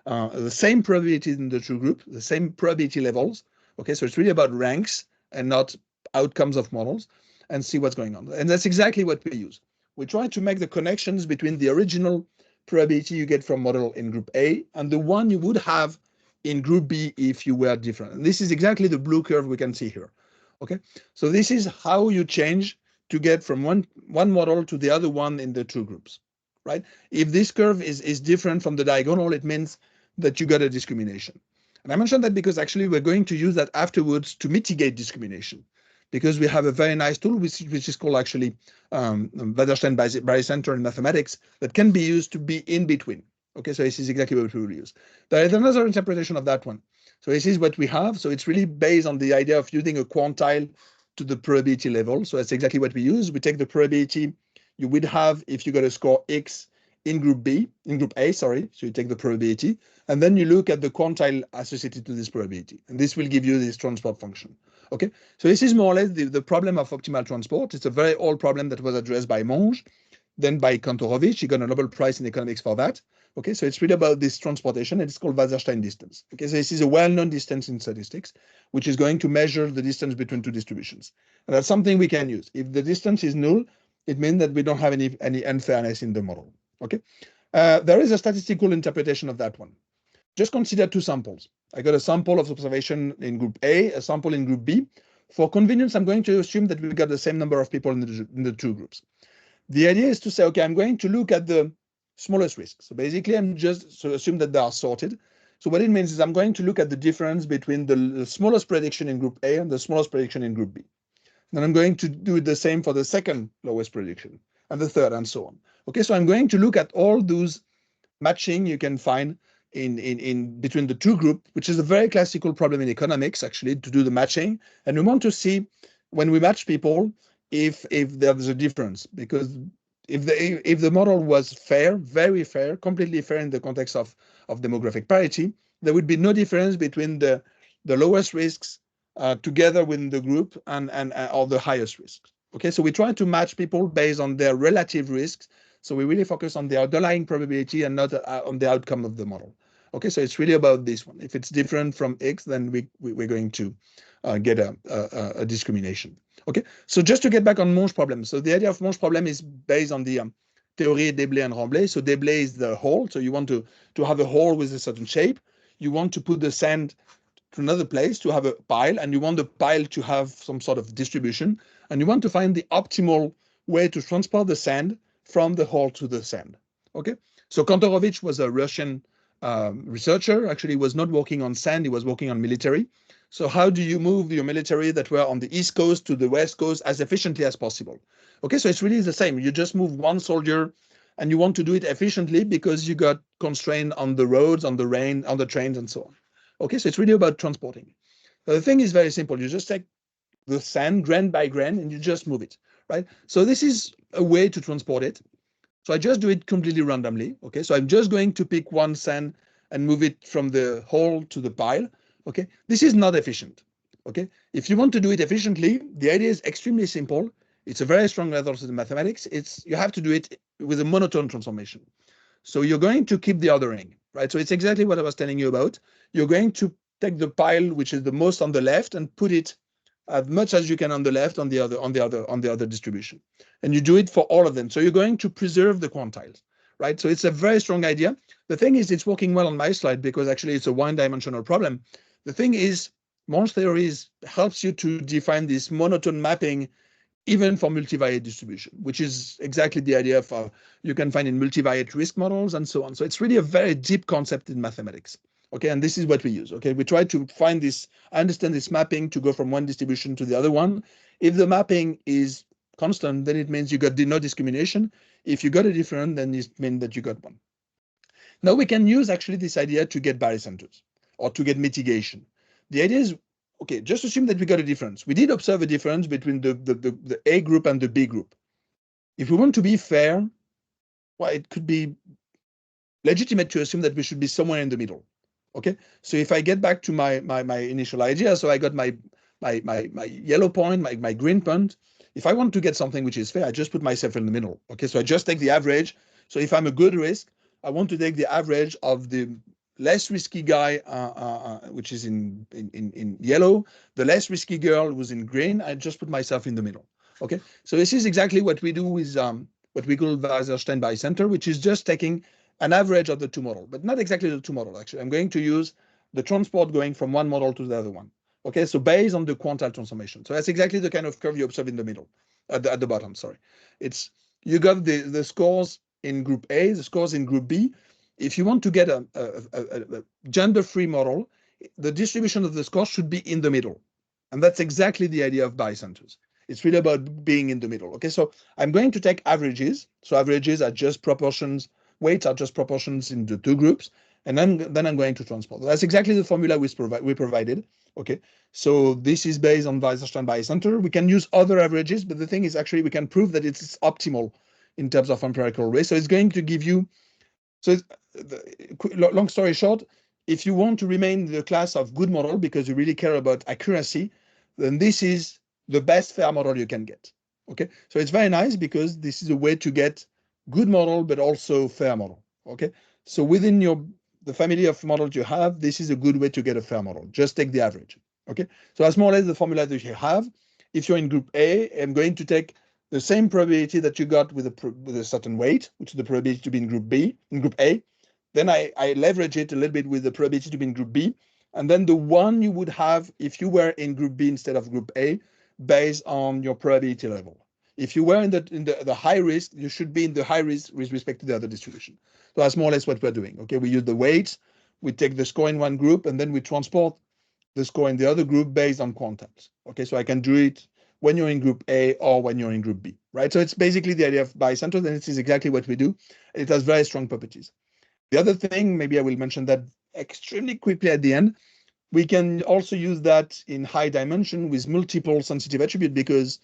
[SPEAKER 2] the same probability in the two group, the same probability levels. Okay, so it's really about ranks and not outcomes of models, and see what's going on. And that's exactly what we use. We try to make the connections between the original probability you get from model in group A and the one you would have in group B if you were different. And this is exactly the blue curve we can see here. Okay, so this is how you change to get from one model to the other one in the two groups, right? If this curve is different from the diagonal, it means that you got a discrimination. And I mentioned that because actually we're going to use that afterwards to mitigate discrimination, because we have a very nice tool which is called actually Watershtein barycenter in mathematics that can be used to be in between. Okay, so this is exactly what we will use. There is another interpretation of that one. So this is what we have. So it's really based on the idea of using a quantile to the probability level. So that's exactly what we use. We take the probability you would have if you got a score X in group A, sorry. So you take the probability, and then you look at the quantile associated to this probability. And this will give you this transport function. Okay, so this is more or less the problem of optimal transport. It's a very old problem that was addressed by Monge, then by Kantorovich. He got a Nobel Prize in economics for that. Okay, so it's really about this transportation, and it's called Watershtein distance. Okay, so this is a well-known distance in statistics, which is going to measure the distance between two distributions. And that's something we can use. If the distance is null, it means that we don't have any unfairness in the model. Okay, there is a statistical interpretation of that one. Just consider two samples. I got a sample of observation in group A, a sample in group B. For convenience, I'm going to assume that we've got the same number of people in the two groups. The idea is to say, okay, I'm going to look at the smallest risk. So basically, I'm just assume that they are sorted. So what it means is I'm going to look at the difference between the smallest prediction in group A and the smallest prediction in group B. Then I'm going to do the same for the second lowest prediction and the third, and so on. Okay, so I'm going to look at all those matching you can find in between the two groups, which is a very classical problem in economics, actually, to do the matching. And we want to see when we match people if there's a difference, because if the model was fair, very fair, completely fair in the context of demographic parity, there would be no difference between the lowest risks together within the group and or the highest risks. Okay, so we try to match people based on their relative risks. So we really focus on the underlying probability and not on the outcome of the model. Okay, so it's really about this one. If it's different from X, then we're going to get a discrimination. Okay, so just to get back on Monge problem. So the idea of Monge problem is based on the theory Deblay and Remblay. So Deblay is the hole. So you want to have a hole with a certain shape. You want to put the sand to another place to have a pile, and you want the pile to have some sort of distribution, and you want to find the optimal way to transport the sand from the hole to the sand. Okay, so Kantorovich was a Russian researcher. Actually, he was not working on sand, he was working on military. So how do you move your military that were on the East Coast to the West Coast as efficiently as possible? Okay, so it's really the same. You just move one soldier and you want to do it efficiently because you got constrained on the roads, on the rain, on the trains, and so on. Okay, so it's really about transporting. The thing is very simple. You just take the sand grain by grain and you just move it, right? So this is a way to transport it. So I just do it completely randomly. Okay, so I'm just going to pick one sand and move it from the hole to the pile. Okay, this is not efficient. Okay, if you want to do it efficiently, the idea is extremely simple. It's a very strong method in mathematics. It's you have to do it with a monotone transformation. So you're going to keep the ordering, right? So it's exactly what I was telling you about. You're going to take the pile which is the most on the left and put it as much as you can on the left on the other distribution. And you do it for all of them. So you're going to preserve the quantiles, right? So it's a very strong idea. The thing is, it's working well on my slide because actually it's a one-dimensional problem. The thing is, Monge theories helps you to define this monotone mapping even for multivariate distribution, which is exactly the idea of you can find in multivariate risk models and so on. So it's really a very deep concept in mathematics. Okay, and this is what we use. Okay, we try to find this, understand this mapping to go from one distribution to the other one. If the mapping is constant, then it means you got no discrimination. If you got a different, then it means that you got one. Now we can use actually this idea to get barycenters or to get mitigation. The idea is, okay, just assume that we got a difference. We did observe a difference between the A group and the B group. If we want to be fair, well, it could be legitimate to assume that we should be somewhere in the middle. Okay, so if I get back to my initial idea, so I got my yellow point, my green point. If I want to get something which is fair, I just put myself in the middle. Okay, so I just take the average. So if I'm a good risk, I want to take the average of the less risky guy, which is in yellow, the less risky girl who's in green. I just put myself in the middle. Okay, so this is exactly what we do with what we call Weiser-Stein barycenter, which is just taking an average of the two models, but not exactly the two models, actually. I'm going to use the transport going from one model to the other one. Okay, so based on the quantile transformation. So that's exactly the kind of curve you observe in the middle, at the bottom, sorry. It's, you got the scores in group A, the scores in group B. If you want to get a gender-free model, the distribution of the scores should be in the middle. And that's exactly the idea of barycenters. It's really about being in the middle. Okay, so I'm going to take averages. So averages are just proportions, weights are just proportions in the two groups, and then I'm going to transport. That's exactly the formula we provided. Okay, so this is based on Weiser-Stein barycenter. We can use other averages, but the thing is actually we can prove that it's optimal in terms of empirical risk. So it's going to give you, so long story short, if you want to remain in the class of good model because you really care about accuracy, then this is the best fair model you can get. Okay, so it's very nice because this is a way to get good model, but also fair model. Okay, so within the family of models you have, this is a good way to get a fair model. Just take the average. Okay, so that's more or less the formula that you have. If you're in group A, I'm going to take the same probability that you got with a certain weight, which is the probability to be in group B, in group A. Then I leverage it a little bit with the probability to be in group B, and then the one you would have if you were in group B instead of group A, based on your probability level. If you were in the high risk, you should be in the high risk with respect to the other distribution. So that's more or less what we're doing. Okay, we use the weights, we take the score in one group, and then we transport the score in the other group based on quantiles. Okay, so I can do it when you're in group A or when you're in group B, right? So it's basically the idea of barycenter, and it is exactly what we do. It has very strong properties. The other thing, maybe I will mention that extremely quickly at the end, we can also use that in high dimension with multiple sensitive attribute because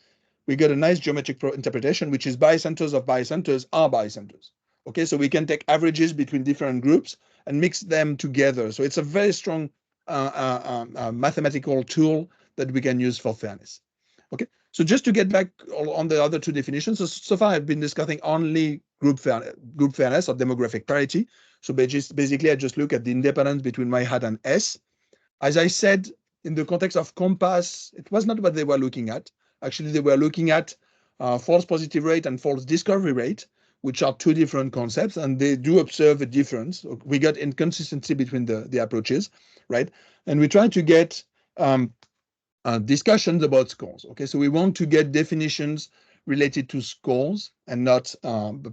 [SPEAKER 2] we got a nice geometric interpretation, which is barycenters of barycenters are barycenters. Okay, so we can take averages between different groups and mix them together. So it's a very strong mathematical tool that we can use for fairness. Okay, so just to get back on the other two definitions, so far I've been discussing only group fairness or demographic parity. So basically, I just look at the independence between my hat and S. As I said, in the context of COMPAS, it was not what they were looking at. Actually, they were looking at false positive rate and false discovery rate, which are two different concepts, and they do observe a difference. We got inconsistency between the approaches, right? And we try to get discussions about scores. Okay, so we want to get definitions related to scores and not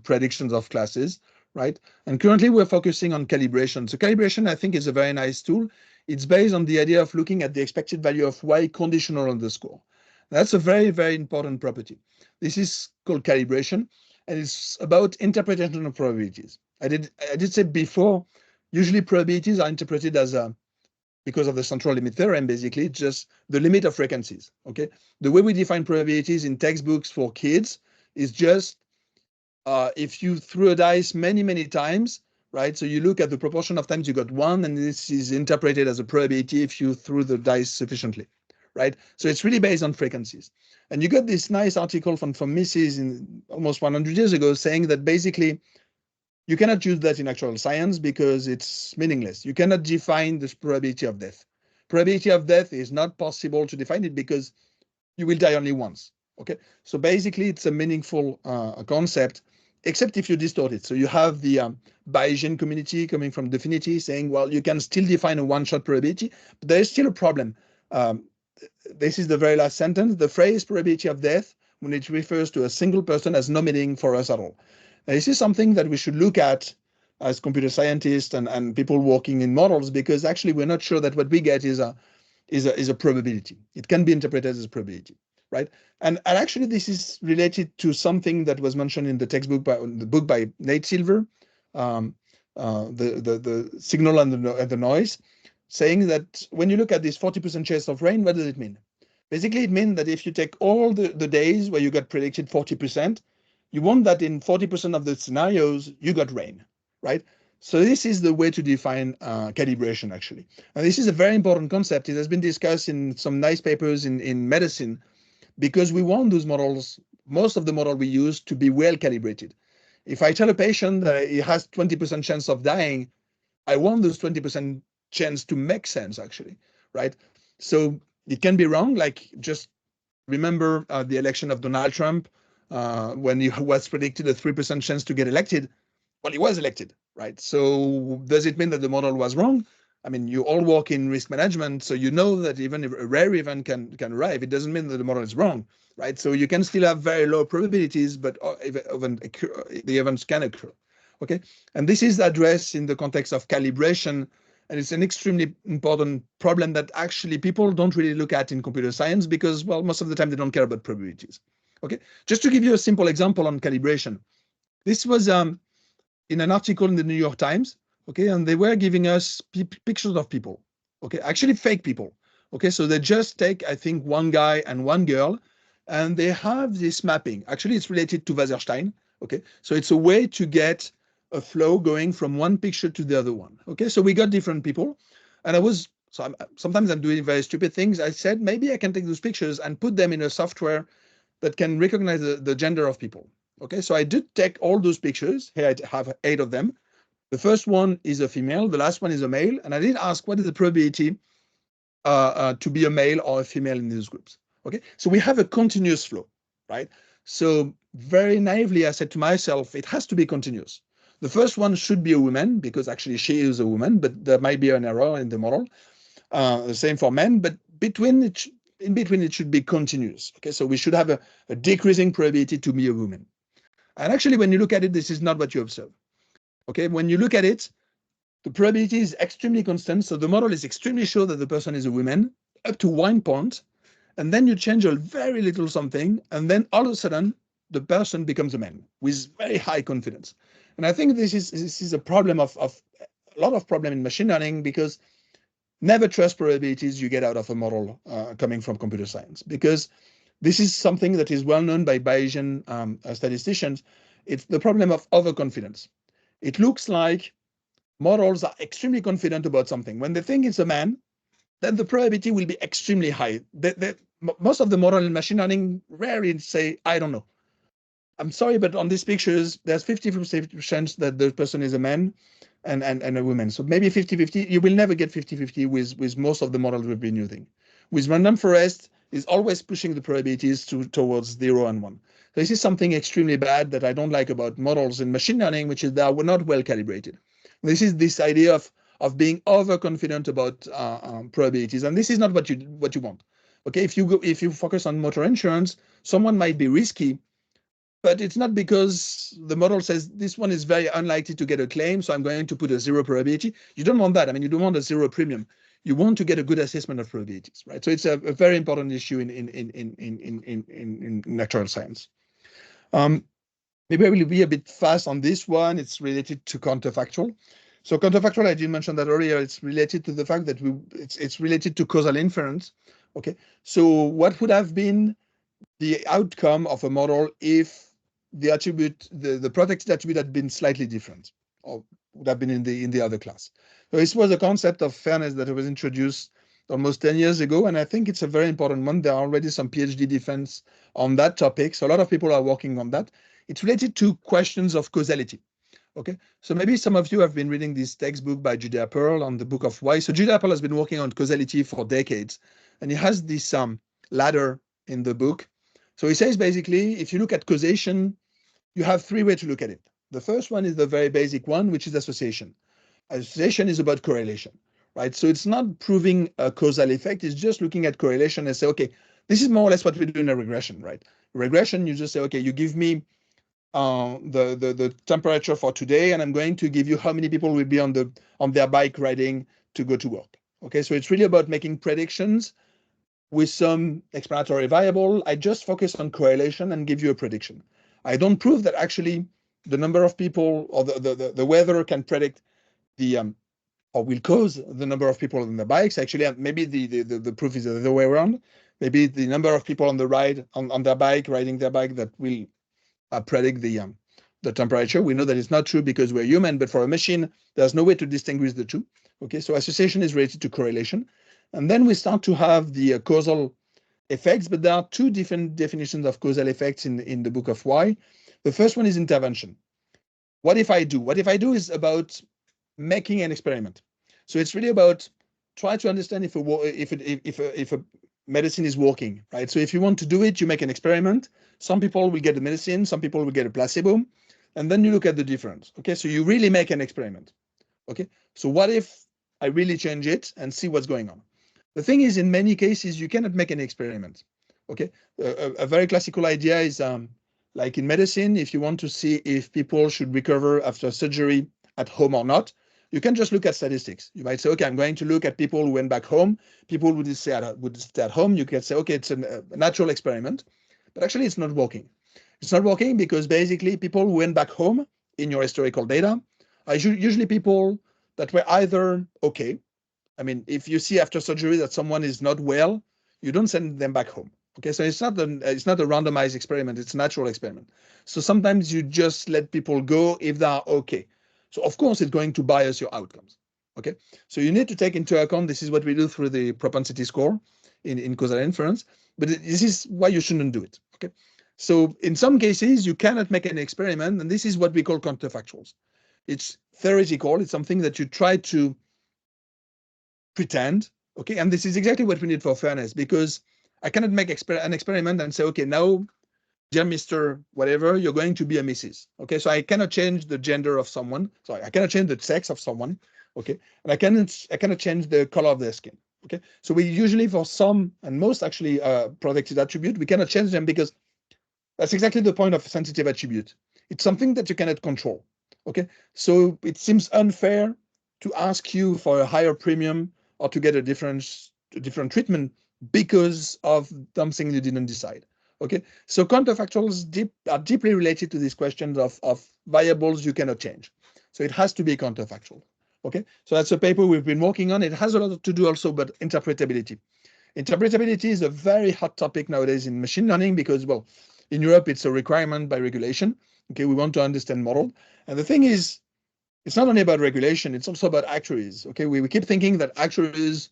[SPEAKER 2] predictions of classes, right? And currently we're focusing on calibration. So calibration, I think, is a very nice tool. It's based on the idea of looking at the expected value of y conditional on the score. That's a very, very important property. This is called calibration, and it's about interpretation of probabilities. I did say before, usually probabilities are interpreted as because of the central limit theorem, basically, just the limit of frequencies, okay? The way we define probabilities in textbooks for kids is just if you threw a dice many, many times, right? So you look at the proportion of times you got one, and this is interpreted as a probability if you threw the dice sufficiently, right? So it's really based on frequencies. And you got this nice article from Mises in almost 100 years ago saying that basically you cannot use that in actual science because it's meaningless. You cannot define the probability of death. Probability of death is not possible to define it because you will die only once. Okay, so basically it's a meaningful concept, except if you distort it. So you have the Bayesian community coming from Definity saying, well, you can still define a one-shot probability, but there is still a problem. This is the very last sentence. The phrase probability of death, when it refers to a single person, has no meaning for us at all. Now, this is something that we should look at as computer scientists and people working in models, because actually we're not sure that what we get is a probability. It can be interpreted as a probability, right? And actually this is related to something that was mentioned in the textbook the book by Nate Silver, the signal and the noise, saying that when you look at this 40% chance of rain, what does it mean? Basically, it means that if you take all the days where you got predicted 40%, you want that in 40% of the scenarios, you got rain, right? So this is the way to define calibration, actually. And this is a very important concept. It has been discussed in some nice papers in medicine, because we want those models, most of the model we use, to be well calibrated. If I tell a patient that he has 20% chance of dying, I want those 20% chance to make sense, actually, right? So it can be wrong. Like, just remember the election of Donald Trump, when he was predicted a 3% chance to get elected. Well, he was elected, right? So does it mean that the model was wrong? I mean, you all work in risk management, so you know that even if a rare event can arrive, it doesn't mean that the model is wrong, right? So you can still have very low probabilities, but the events can occur, okay? And this is addressed in the context of calibration, and it's an extremely important problem that actually people don't really look at in computer science because, well, most of the time they don't care about probabilities, okay? Just to give you a simple example on calibration, this was in an article in the New York Times, okay, and they were giving us pictures of people, okay, actually fake people, okay, so they just take, I think, one guy and one girl, and they have this mapping. Actually, it's related to Wasserstein, okay, so it's a way to get a flow going from one picture to the other one, okay, so we got different people, and sometimes I'm doing very stupid things. I said, maybe I can take those pictures and put them in a software that can recognize the gender of people. Okay, so I did take all those pictures. Here I have 8 of them. The first one is a female, the last one is a male, and I did ask what is the probability to be a male or a female in these groups. Okay, so we have a continuous flow, right? So very naively, I said to myself, it has to be continuous. The first one should be a woman, because actually she is a woman, but there might be an error in the model. The same for men, but in between it should be continuous. Okay, so we should have a decreasing probability to be a woman. And actually, when you look at it, this is not what you observe. Okay, when you look at it, the probability is extremely constant. So the model is extremely sure that the person is a woman up to one point. And then you change a very little something. And then all of a sudden, the person becomes a man with very high confidence. And I think this is a problem of a lot of problem in machine learning, because never trust probabilities you get out of a model coming from computer science, because this is something that is well known by Bayesian statisticians. It's the problem of overconfidence. It looks like models are extremely confident about something. When they think it's a man, then the probability will be extremely high. Most of the model in machine learning rarely say, I don't know. I'm sorry, but on these pictures, there's 50% chance that the person is a man and a woman. So maybe 50-50. You will never get 50-50 with most of the models we've been using. With random forest, is always pushing the probabilities towards 0 and 1. So this is something extremely bad that I don't like about models in machine learning, which is that we're not well calibrated. This is this idea of being overconfident about probabilities, and this is not what you want. Okay, if you focus on motor insurance, someone might be risky, but it's not because the model says this one is very unlikely to get a claim, so I'm going to put a 0 probability. You don't want that. I mean, you don't want a 0 premium. You want to get a good assessment of probabilities, right? So it's a very important issue in actuarial science. Maybe I will be a bit fast on this one. It's related to counterfactual. So counterfactual, I did mention that earlier. It's related to the fact that it's related to causal inference. Okay, so what would have been the outcome of a model if the attribute, the protected attribute had been slightly different, or would have been in the other class? So this was a concept of fairness that was introduced almost 10 years ago, and I think it's a very important one. There are already some PhD defense on that topic, so a lot of people are working on that. It's related to questions of causality. Okay, so maybe some of you have been reading this textbook by Judea Pearl on the book of why. So Judea Pearl has been working on causality for decades, and he has this ladder in the book. So he says basically, if you look at causation, you have three ways to look at it. The first one is the very basic one, which is association. Association is about correlation, right? So it's not proving a causal effect. It's just looking at correlation and say, okay, this is more or less what we do in a regression, right? Regression, you just say, okay, you give me the temperature for today, and I'm going to give you how many people will be on their bike riding to go to work. Okay, so it's really about making predictions with some explanatory variable. I just focus on correlation and give you a prediction. I don't prove that actually the number of people or the weather can predict or will cause the number of people on the bikes. Actually, maybe the proof is the other way around. Maybe the number of people on their bike, riding their bike, that will predict the temperature. We know that it's not true because we're human, but for a machine, there's no way to distinguish the two. Okay, so association is related to correlation. And then we start to have the causal effects, but there are two different definitions of causal effects in the book of why. The first one is intervention. What if I do? What if I do is about making an experiment. So it's really about try to understand if a medicine is working, right? So if you want to do it, you make an experiment. Some people will get the medicine, some people will get a placebo, and then you look at the difference. Okay, so you really make an experiment. Okay, so what if I really change it and see what's going on? The thing is, in many cases, you cannot make an experiment. Okay, a very classical idea is like in medicine, if you want to see if people should recover after surgery at home or not, you can just look at statistics. You might say, okay, I'm going to look at people who went back home. People would stay at home. You can say, okay, it's a natural experiment, but actually it's not working. It's not working because basically people who went back home in your historical data are usually people that were either okay. I mean, if you see after surgery that someone is not well, you don't send them back home. Okay, so it's not a randomized experiment. It's a natural experiment. So sometimes you just let people go if they are okay. So of course, it's going to bias your outcomes. Okay, so you need to take into account, this is what we do through the propensity score in causal inference, but this is why you shouldn't do it. Okay, so in some cases, you cannot make an experiment, and this is what we call counterfactuals. It's theoretical. It's something that you try to pretend. Okay, and this is exactly what we need for fairness, because I cannot make an experiment and say, okay, now, dear Mr. Whatever, you're going to be a Mrs. Okay, so I cannot change the gender of someone. Sorry, I cannot change the sex of someone. Okay, and I cannot change the color of their skin. Okay, so we usually, for some and most actually protected attribute, we cannot change them because that's exactly the point of sensitive attribute. It's something that you cannot control. Okay, so it seems unfair to ask you for a higher premium or to get a different treatment because of something you didn't decide. Okay, so counterfactuals are deeply related to these questions of variables you cannot change. So it has to be counterfactual. Okay, so that's a paper we've been working on. It has a lot to do also about interpretability. Interpretability is a very hot topic nowadays in machine learning because, well, in Europe, it's a requirement by regulation. Okay, we want to understand model. And the thing is, it's not only about regulation, it's also about actuaries. Okay, we keep thinking that actuaries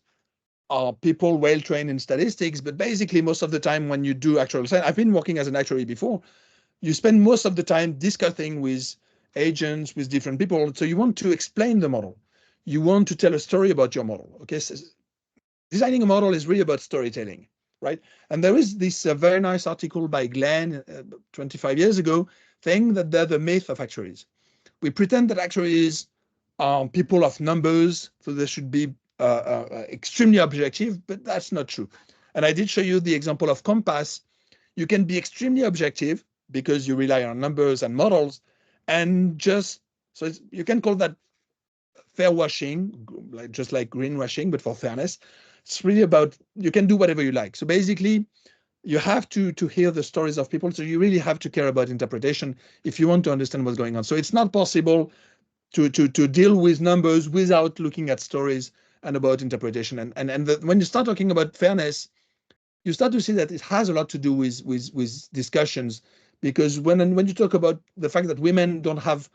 [SPEAKER 2] are people well trained in statistics, but basically most of the time when you do actuarial science, I've been working as an actuary before, you spend most of the time discussing with agents, with different people. So you want to explain the model. You want to tell a story about your model. Okay, so designing a model is really about storytelling, right? And there is this very nice article by Glenn 25 years ago saying that they're the myth of actuaries. We pretend that actuaries are people of numbers, so they should be extremely objective, but that's not true. And I did show you the example of Compass. You can be extremely objective, because you rely on numbers and models, and so you can call that fair washing, just like greenwashing, but for fairness. It's really about, you can do whatever you like. So basically, you have to hear the stories of people. So you really have to care about interpretation if you want to understand what's going on. So it's not possible to deal with numbers without looking at stories and about interpretation. And when you start talking about fairness, you start to see that it has a lot to do with discussions, because when you talk about the fact that women don't have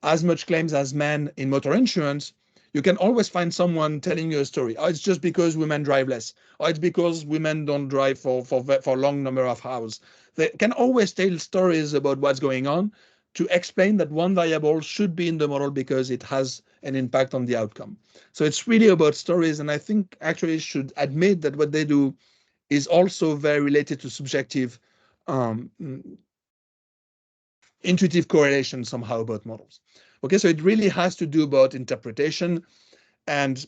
[SPEAKER 2] as much claims as men in motor insurance, you can always find someone telling you a story. Oh, it's just because women drive less. Oh, it's because women don't drive for a long number of hours. They can always tell stories about what's going on to explain that one variable should be in the model because it has an impact on the outcome. So it's really about stories, and I think actuaries should admit that what they do is also very related to subjective intuitive correlation somehow about models. Okay, so it really has to do about interpretation. And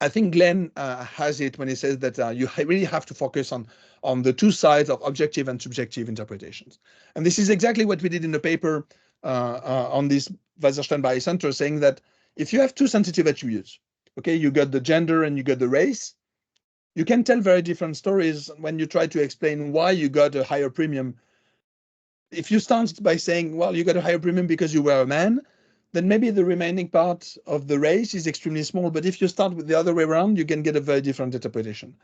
[SPEAKER 2] I think Glenn has it when he says that you really have to focus on the two sides of objective and subjective interpretations. And this is exactly what we did in the paper on this Wasserstein-Barre Center, saying that if you have two sensitive attributes, okay, you got the gender and you got the race, you can tell very different stories when you try to explain why you got a higher premium. If you start by saying, well, you got a higher premium because you were a man, then maybe the remaining part of the race is extremely small. But if you start with the other way around, you can get a very different interpretation.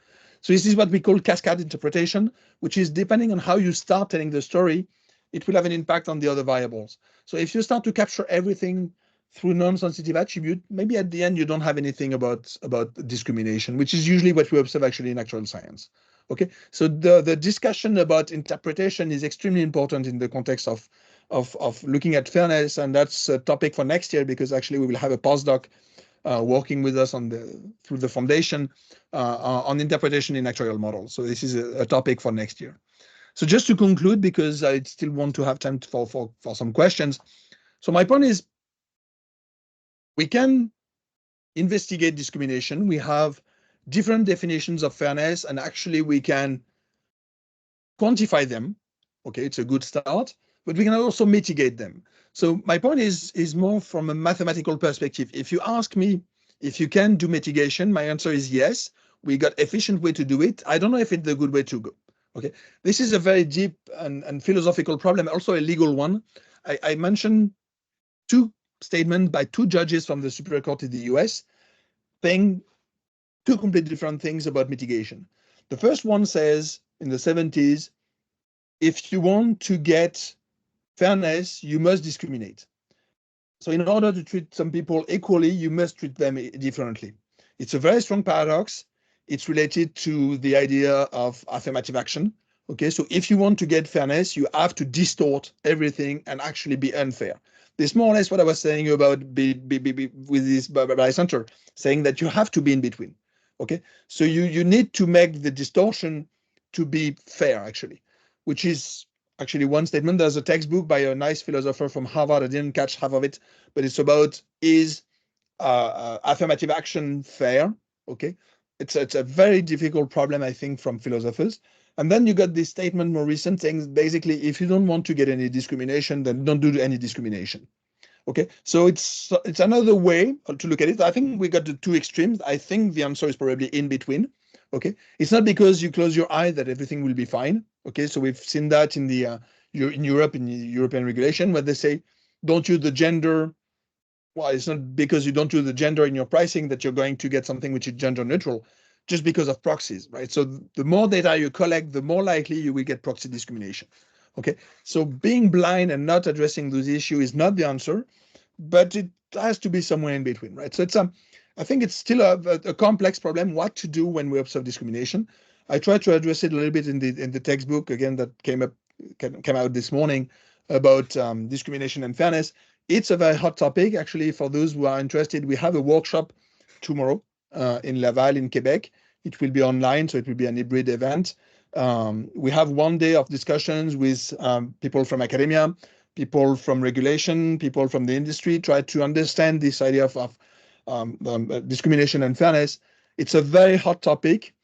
[SPEAKER 2] So this is what we call cascade interpretation, which is depending on how you start telling the story, it will have an impact on the other variables. So if you start to capture everything through non-sensitive attribute, maybe at the end you don't have anything about discrimination, which is usually what we observe actually in actuarial science. Okay, so the discussion about interpretation is extremely important in the context of looking at fairness, and that's a topic for next year, because actually we will have a postdoc working with us through the foundation on interpretation in actuarial models. So this is a topic for next year. So just to conclude, because I still want to have time for some questions. So my point is, we can investigate discrimination. We have different definitions of fairness, and actually we can quantify them. Okay, it's a good start, but we can also mitigate them. So my point is more from a mathematical perspective. If you ask me if you can do mitigation, my answer is yes. We got efficient way to do it. I don't know if it's the good way to go. Okay, this is a very deep and philosophical problem, also a legal one. I mentioned two statements by two judges from the Superior Court in the US saying two completely different things about mitigation. The first one says in the 70s, if you want to get fairness, you must discriminate. So in order to treat some people equally, you must treat them differently. It's a very strong paradox. It's related to the idea of affirmative action. Okay, so if you want to get fairness, you have to distort everything and actually be unfair. This is more or less what I was saying about with this Barre Center, saying that you have to be in between. Okay, so you need to make the distortion to be fair, actually, which is actually one statement. There's a textbook by a nice philosopher from Harvard. I didn't catch half of it, but it's about, is affirmative action fair? Okay, it's a very difficult problem, I think, from philosophers. And then you got this statement more recent saying basically, if you don't want to get any discrimination, then don't do any discrimination. Okay, so it's another way to look at it. I think we got the two extremes. I think the answer is probably in between. Okay, it's not because you close your eye that everything will be fine. Okay, so we've seen that in the in Europe, in the European regulation, where they say don't use the gender. Well, it's not because you don't use the gender in your pricing that you're going to get something which is gender neutral, just because of proxies, right? So the more data you collect, the more likely you will get proxy discrimination. Okay, so being blind and not addressing those issues is not the answer, but it has to be somewhere in between, right? So it's I think it's still a complex problem what to do when we observe discrimination. I try to address it a little bit in the textbook again that came out this morning about discrimination and fairness. It's a very hot topic, actually. For those who are interested, we have a workshop tomorrow in Laval in Quebec. It will be online, so it will be an hybrid event. We have one day of discussions with people from academia, people from regulation, people from the industry, try to understand this idea of discrimination and fairness. It's a very hot topic,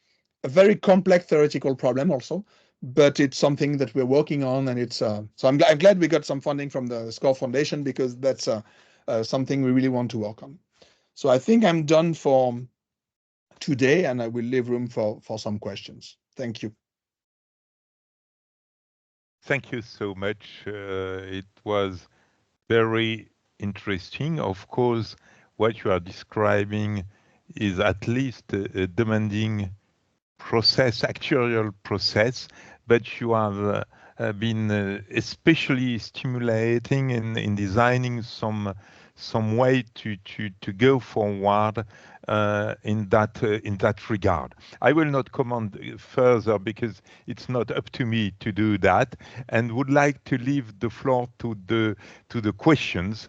[SPEAKER 2] a very complex theoretical problem also, but it's something that we're working on, and it's so I'm glad we got some funding from the SCOR Foundation, because that's something we really want to work on. So I think I'm done for today, and I will leave room for some questions. Thank you.
[SPEAKER 1] Thank you so much. It was very interesting. Of course, what you are describing is at least a demanding process, actuarial process, but you have been especially stimulating in designing some way to go forward in that regard. I will not comment further because it's not up to me to do that, and would like to leave the floor to the questions.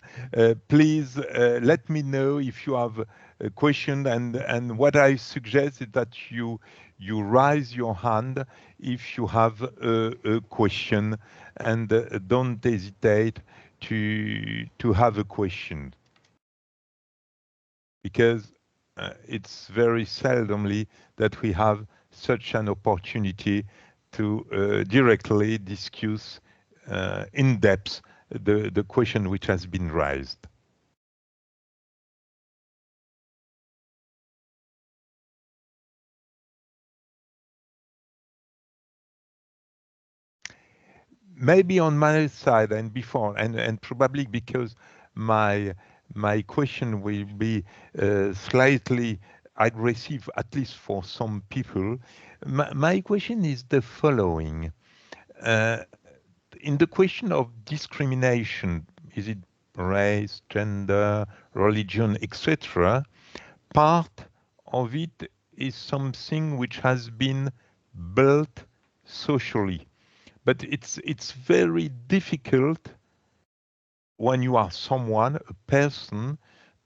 [SPEAKER 1] Please let me know if you have a question, and what I suggest is that you raise your hand if you have a question, and don't hesitate to have a question, because it's very seldomly that we have such an opportunity to directly discuss in depth the question which has been raised. Maybe on my side and before, and probably because my question will be slightly aggressive, at least for some people. My question is the following. In the question of discrimination, is it race, gender, religion, etc., part of it is something which has been built socially. But it's very difficult when you are someone, a person,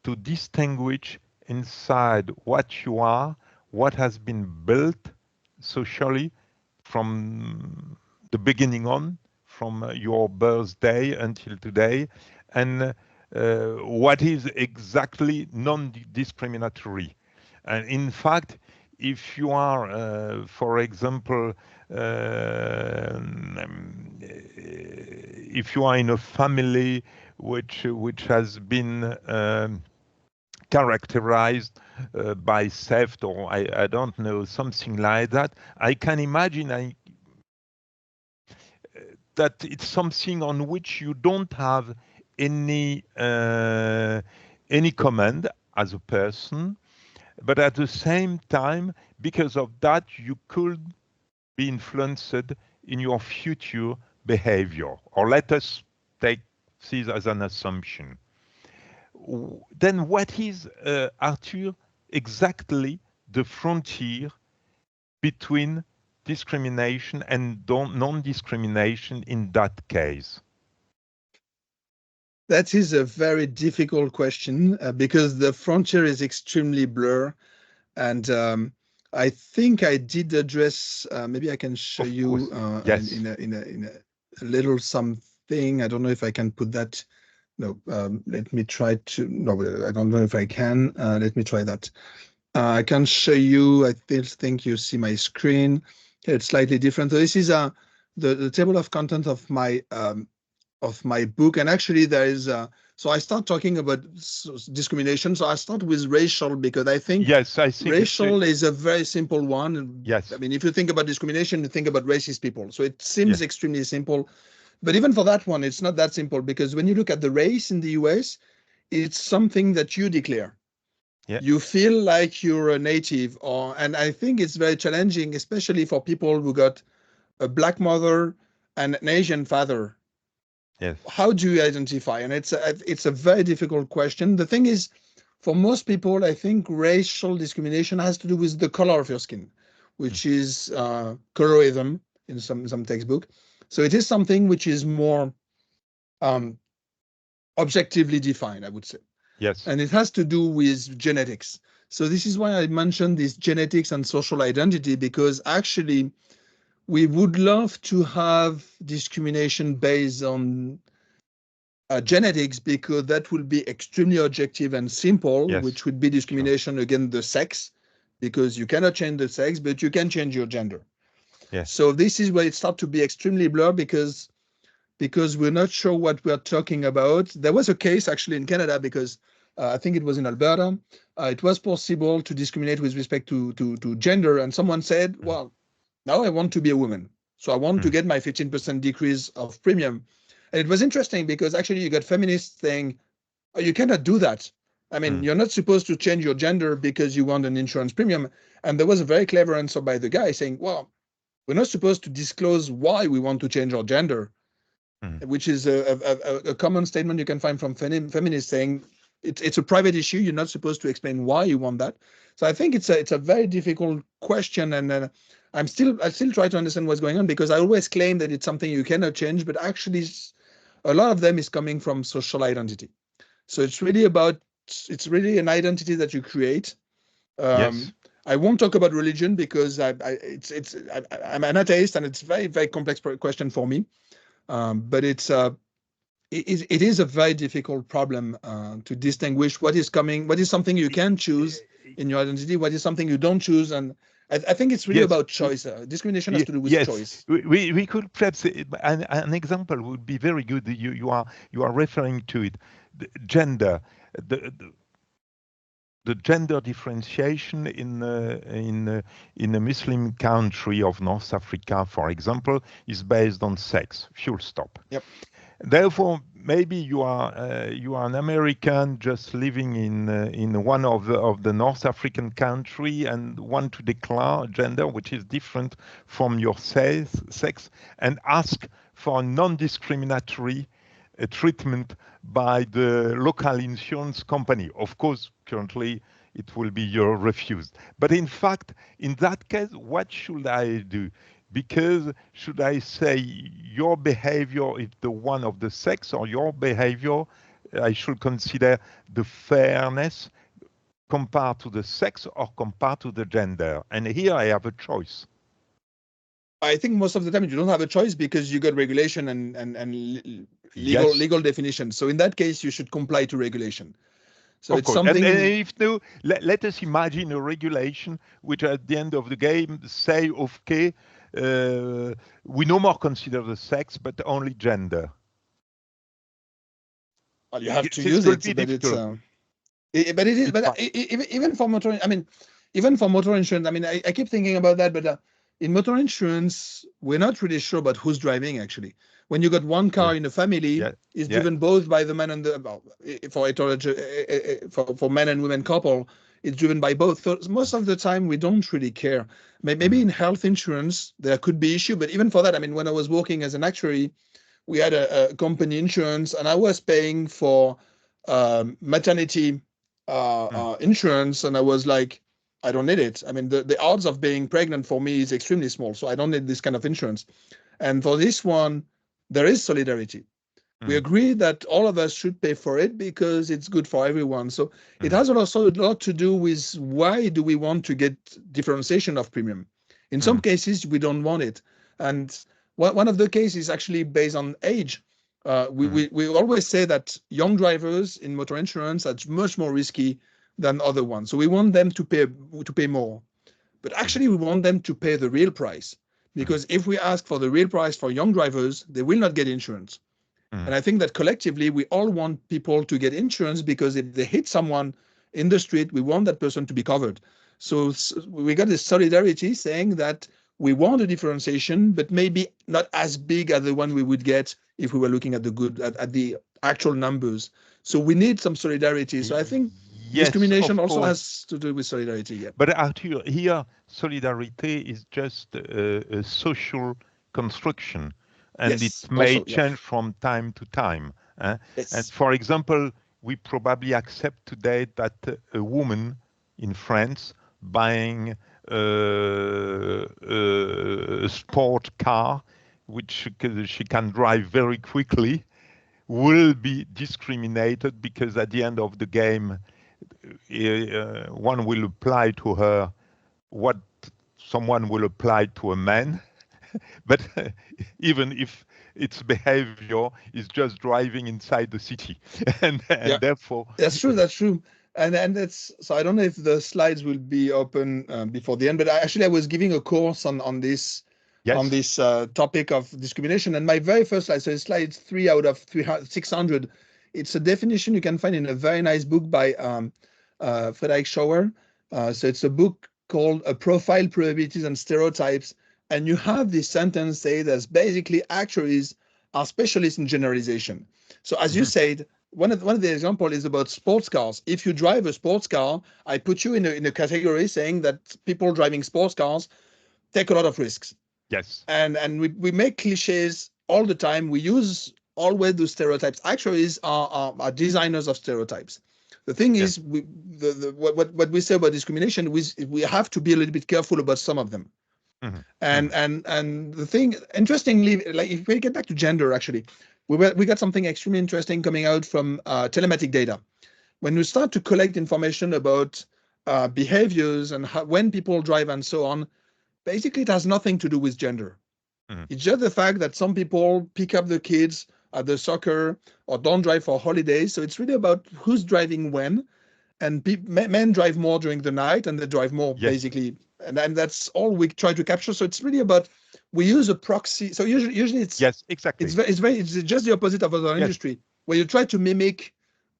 [SPEAKER 1] to distinguish inside what you are, what has been built socially from the beginning on, from your birthday until today, and what is exactly non-discriminatory. And in fact, if you are, for example, if you are in a family which has been characterized by theft, or I don't know, something like that, I can imagine that it's something on which you don't have any command as a person, but at the same time, because of that, you could be influenced in your future behavior. Or let us take this as an assumption. Then what is, Arthur, exactly the frontier between discrimination and non-discrimination in that case?
[SPEAKER 2] That is a very difficult question because the frontier is extremely blurred. And I think I did address, maybe I can show you
[SPEAKER 1] yes.
[SPEAKER 2] in a little something. I don't know if I can put that. No, let me try to, no, I don't know if I can. Let me try that. I can show you, I think you see my screen. It's slightly different. So this is the table of content of my book. And actually there is, so I start talking about discrimination. So I start with racial because I think, racial is a very simple one.
[SPEAKER 1] Yes.
[SPEAKER 2] I mean, if you think about discrimination, you think about racist people. So it seems extremely simple. But even for that one, it's not that simple, because when you look at the race in the US, it's something that you declare. Yeah. You feel like you're a native, and I think it's very challenging, especially for people who got a Black mother and an Asian father. Yes. How do you identify? And it's a very difficult question. The thing is, for most people, I think racial discrimination has to do with the color of your skin, which is colorism in some textbook. So it is something which is more objectively defined, I would say. Yes. And it has to do with genetics. So this is why I mentioned this genetics and social identity, because actually we would love to have discrimination based on genetics, because that will be extremely objective and simple, which would be discrimination against the sex, because you cannot change the sex, but you can change your gender.
[SPEAKER 1] Yes.
[SPEAKER 2] So this is where it starts to be extremely blurred because we're not sure what we're talking about. There was a case actually in Canada because I think it was in Alberta. It was possible to discriminate with respect to gender, and someone said, well, now I want to be a woman, so I want to get my 15% decrease of premium. And it was interesting because actually you got feminists saying, oh, you cannot do that. I mean, you're not supposed to change your gender because you want an insurance premium. And there was a very clever answer by the guy saying, well, we're not supposed to disclose why we want to change our gender, which is a common statement you can find from feminists saying it's a private issue. You're not supposed to explain why you want that. So I think it's a very difficult question, and I still try to understand what's going on, because I always claim that it's something you cannot change, but actually a lot of them is coming from social identity. So it's really an identity that you create.
[SPEAKER 1] Yes.
[SPEAKER 2] I won't talk about religion because I'm an atheist, and it's a very, very complex question for me. But it is a very difficult problem to distinguish what is something you can choose in your identity, what is something you don't choose. And I think it's really about choice. Discrimination has to do with
[SPEAKER 1] Yes,
[SPEAKER 2] choice.
[SPEAKER 1] we could perhaps an example would be very good. You are referring to it, gender, the gender differentiation in a Muslim country of North Africa, for example, is based on sex. Full stop.
[SPEAKER 2] Yep.
[SPEAKER 1] Therefore, maybe you are an American just living in one of the North African country and want to declare a gender which is different from your sex and ask for non-discriminatory treatment by the local insurance company. Of course, currently it will be refused. But in fact, in that case, what should I do? Because should I say your behavior is the one of the sex, or your behavior, I should consider the fairness compared to the sex or compared to the gender? And here I have a choice.
[SPEAKER 2] I think most of the time you don't have a choice because you got regulation and legal definition. So in that case, you should comply to regulation. So
[SPEAKER 1] of
[SPEAKER 2] it's
[SPEAKER 1] course.
[SPEAKER 2] something.
[SPEAKER 1] And if no, let us imagine a regulation which at the end of the game say, okay, we no more consider the sex, but only gender.
[SPEAKER 2] Well, you have to use it, but it's but it is. But even for motor, I mean, even for motor insurance, I mean, I keep thinking about that. But in motor insurance, we're not really sure about who's driving actually. When you got one car in a family, it's driven both by the man and the for men and women couple, it's driven by both. So most of the time, we don't really care. Maybe in health insurance there could be issue, but even for that, I mean, when I was working as an actuary, we had a company insurance, and I was paying for maternity insurance, and I was like, I don't need it. I mean, the odds of being pregnant for me is extremely small, so I don't need this kind of insurance. And for this one, there is solidarity. We agree that all of us should pay for it because it's good for everyone. So it has also a lot to do with why do we want to get differentiation of premium. In some cases, we don't want it. And one of the cases is actually based on age. We always say that young drivers in motor insurance are much more risky than other ones. So we want them to pay more. But actually, we want them to pay the real price. Because if we ask for the real price for young drivers, they will not get insurance. And I think that collectively, we all want people to get insurance because if they hit someone in the street, we want that person to be covered. So we got this solidarity saying that we want a differentiation, but maybe not as big as the one we would get if we were looking at the actual numbers. So we need some solidarity. So I think discrimination also has to do with solidarity. Yeah.
[SPEAKER 1] But Arthur, here solidarity is just a social construction, and it may change from time to time. And for example, we probably accept today that a woman in France buying a sport car, which she can drive very quickly, will be discriminated because at the end of the game, one will apply to her what someone will apply to a man. But even if its behavior is just driving inside the city, and therefore
[SPEAKER 2] that's true. And that's so. I don't know if the slides will be open before the end, but I was giving a course on this on this topic of discrimination. And my very first slide, so it's slide 3 out of 600. It's a definition you can find in a very nice book by Frederick Schauer. So it's a book called A Profile, Probabilities, and Stereotypes. And you have this sentence say that basically actuaries are specialists in generalization. So as you said, one of the example is about sports cars. If you drive a sports car, I put you in a category saying that people driving sports cars take a lot of risks.
[SPEAKER 1] Yes.
[SPEAKER 2] And we make cliches all the time. We use always those stereotypes. Actuaries are designers of stereotypes. The thing is, what we say about discrimination, we have to be a little bit careful about some of them. And the thing, interestingly, like if we get back to gender, actually, we got something extremely interesting coming out from telematic data. When we start to collect information about behaviors and when people drive and so on, basically it has nothing to do with gender. It's just the fact that some people pick up the kids at the soccer or don't drive for holidays. So it's really about who's driving when. And men drive more during the night and they drive more basically. And that's all we try to capture. So it's really about, we use a proxy. So usually it's
[SPEAKER 1] exactly.
[SPEAKER 2] It's just the opposite of other industry, where you try to mimic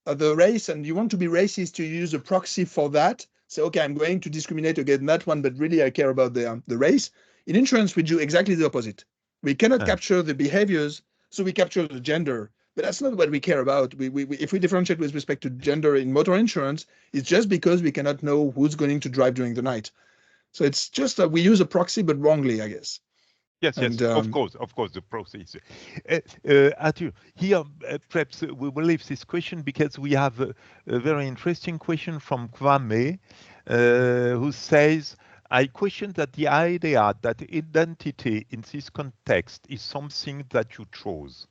[SPEAKER 2] the race and you want to be racist, to use a proxy for that. So, okay, I'm going to discriminate against that one, but really I care about the race. In insurance, we do exactly the opposite. We cannot capture the behaviors, so we capture the gender. But that's not what we care about. If we differentiate with respect to gender in motor insurance, it's just because we cannot know who's going to drive during the night. So it's just that we use a proxy, but wrongly, I guess.
[SPEAKER 1] Yes, of course, the process. Arthur, here perhaps we will leave this question because we have a very interesting question from Kwame, who says, I question that the idea that identity in this context is something that you chose.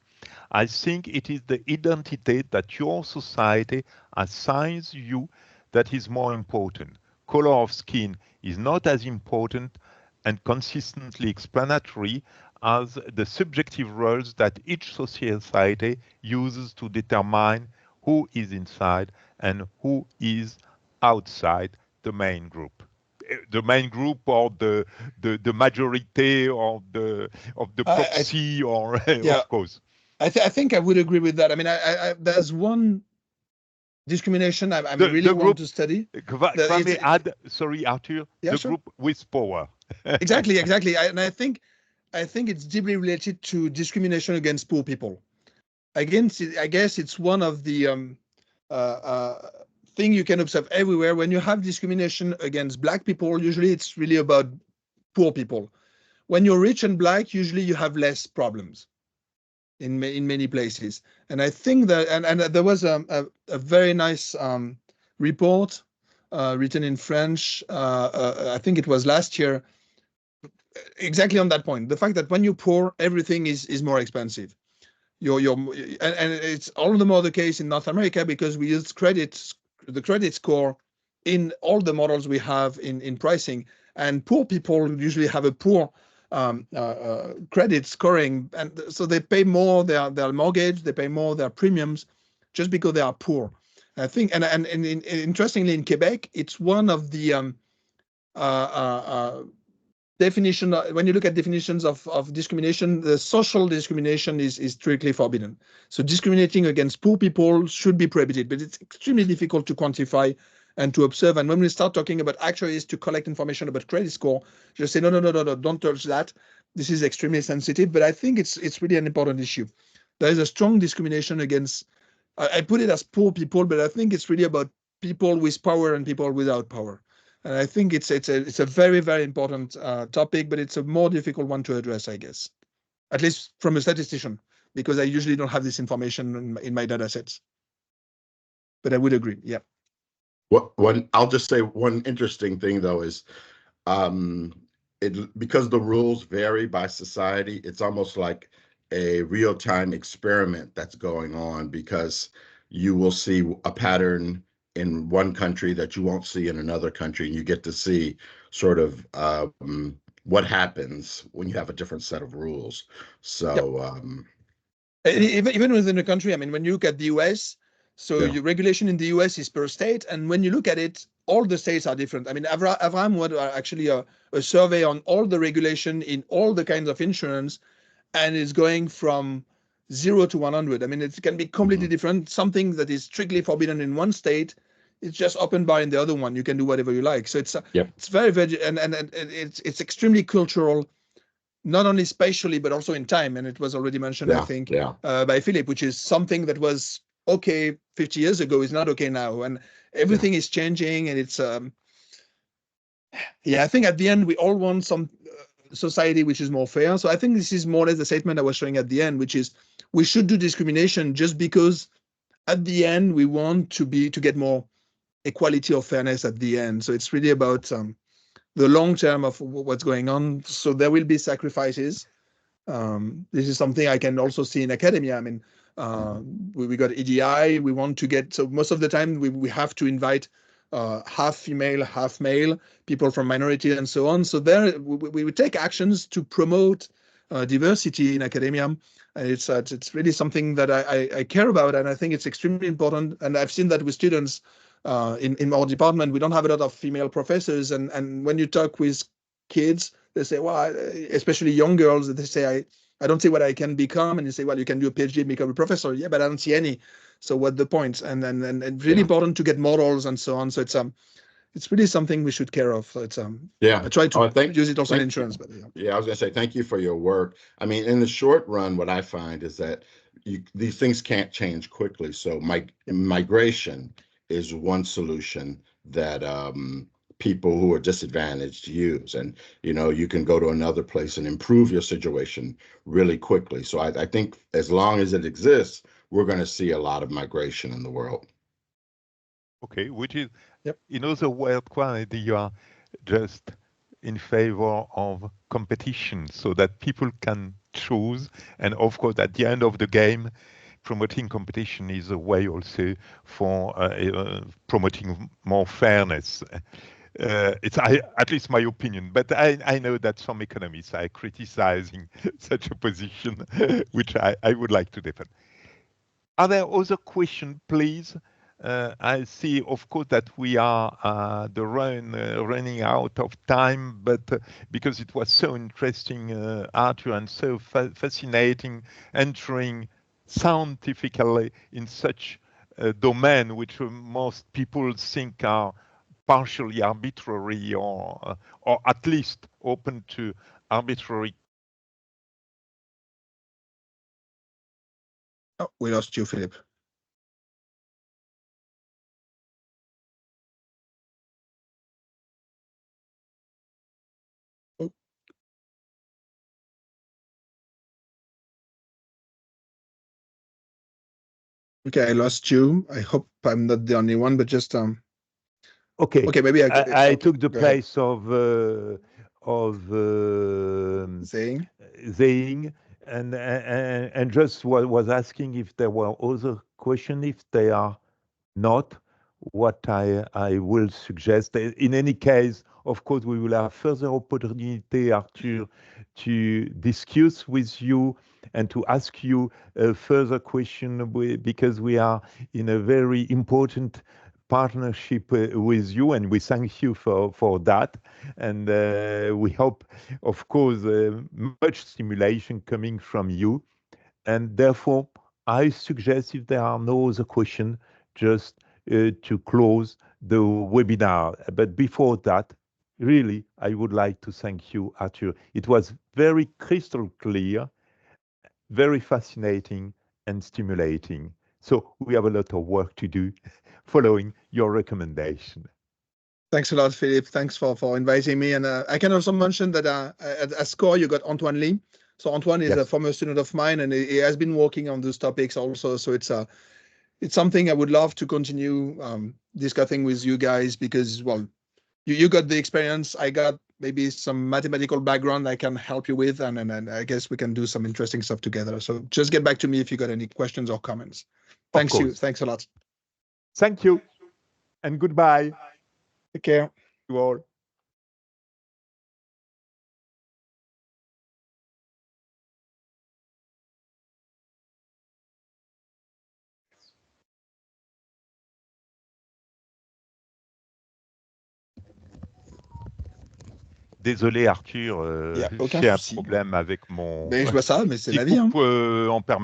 [SPEAKER 1] I think it is the identity that your society assigns you that is more important. Color of skin is not as important and consistently explanatory as the subjective roles that each society uses to determine who is inside and who is outside the main group. The main group, or the majority, or the proxy, of course.
[SPEAKER 2] I think I would agree with that. I mean, there's one discrimination I really want to study.
[SPEAKER 1] Sorry, Arthur. Group with power.
[SPEAKER 2] Exactly. And I think it's deeply related to discrimination against poor people. Again, I guess it's one of the thing you can observe everywhere. When you have discrimination against Black people, usually it's really about poor people. When you're rich and Black, usually you have less problems in many places. And I think that, and there was a very nice report written in French, I think it was last year, exactly on that point. The fact that when you're poor, everything is more expensive. And it's all the more the case in North America because we use the credit score in all the models we have in pricing. And poor people usually have a poor credit scoring, and so they pay more their mortgage, they pay more their premiums, just because they are poor. I think, and interestingly, in Quebec, it's one of the definition. When you look at definitions of discrimination, the social discrimination is strictly forbidden. So discriminating against poor people should be prohibited, but it's extremely difficult to quantify and to observe. And when we start talking about actuaries to collect information about credit score, just say, no, don't touch that. This is extremely sensitive, but I think it's really an important issue. There is a strong discrimination against, I put it as poor people, but I think it's really about people with power and people without power. And I think it's a very, very important topic, but it's a more difficult one to address, I guess, at least from a statistician, because I usually don't have this information in my data sets. But I would agree, yeah.
[SPEAKER 3] I'll just say one interesting thing, though, is because the rules vary by society, it's almost like a real-time experiment that's going on, because you will see a pattern in one country that you won't see in another country, and you get to see sort of what happens when you have a different set of rules. So
[SPEAKER 2] even within a country, I mean, when you look at the US, So
[SPEAKER 3] Yeah.
[SPEAKER 2] your regulation in the US is per state, and when you look at it, all the states are different. I mean, Avram would actually a survey on all the regulation in all the kinds of insurance, and it's going from 0 to 100. I mean, it can be completely different. Something that is strictly forbidden in one state, it's just open bar in the other one. You can do whatever you like. So it's very, very, and it's extremely cultural, not only spatially but also in time. And it was already mentioned, I think, by Philip, which is something that was okay 50 years ago is not okay now, and everything is changing. And it's I think at the end we all want some society which is more fair. So I think this is more or less the statement I was showing at the end, which is we should do discrimination just because at the end we want to get more equality or fairness at the end. So it's really about the long term of what's going on. So there will be sacrifices. This is something I can also see in academia. I mean, we got EDI. We want to get, so most of the time we have to invite half female, half male, people from minority and so on. So there we take actions to promote diversity in academia. And it's really something that I care about, and I think it's extremely important. And I've seen that with students in our department. We don't have a lot of female professors, and when you talk with kids, they say, well, especially young girls, they say, I don't see what I can become. And you say, well, you can do a PhD and become a professor. Yeah, but I don't see any. So what the point? And really important to get models and so on. So it's really something we should care of. So it's I try to use it also in insurance. But
[SPEAKER 3] I was going to say thank you for your work. I mean, in the short run, what I find is that these things can't change quickly. So migration is one solution that people who are disadvantaged use, and you can go to another place and improve your situation really quickly. So I think as long as it exists, we're going to see a lot of migration in the world.
[SPEAKER 1] Okay, which is, in other words, quality, you are just in favor of competition so that people can choose. And of course, at the end of the game, promoting competition is a way also for promoting more fairness. It's at least my opinion, but I know that some economists are criticizing such a position, which I would like to defend. Are there other questions, please? I see, of course, that we are running out of time, but because it was so interesting, Arthur, and so fascinating entering scientifically in such a domain which most people think are partially arbitrary or at least open to arbitrary.
[SPEAKER 2] Oh, we lost you, Philip. Oh. Okay, I lost you. I hope I'm not the only one, but just
[SPEAKER 1] Okay.
[SPEAKER 2] Okay, maybe
[SPEAKER 1] I took the place of Zaying, and just was asking if there were other questions. If they are not, what I will suggest. In any case, of course, we will have further opportunity, Arthur, to discuss with you and to ask you a further question because we are in a very important partnership with you, and we thank you for that. And we hope, of course, much stimulation coming from you. And therefore, I suggest if there are no other questions, just to close the webinar. But before that, really, I would like to thank you, Arthur. It was very crystal clear, very fascinating and stimulating. So we have a lot of work to do following your recommendation.
[SPEAKER 2] Thanks a lot, Philip. Thanks for inviting me. And I can also mention that at SCOR, you got Antoine Lee. So Antoine is a former student of mine, and he has been working on those topics also. So it's something I would love to continue discussing with you guys because, well, you got the experience. I got maybe some mathematical background I can help you with, and I guess we can do some interesting stuff together. So just get back to me if you got any questions or comments. Thanks you. Thanks a lot.
[SPEAKER 1] Thank you, and goodbye.
[SPEAKER 2] Take care.
[SPEAKER 1] You all. Désolé Arthur,
[SPEAKER 2] Y a aucun
[SPEAKER 1] j'ai un
[SPEAKER 2] souci.
[SPEAKER 1] problème avec mon
[SPEAKER 2] Ben, je vois ça, mais c'est
[SPEAKER 1] qui
[SPEAKER 2] la vie, hein.
[SPEAKER 1] coupe en permanence.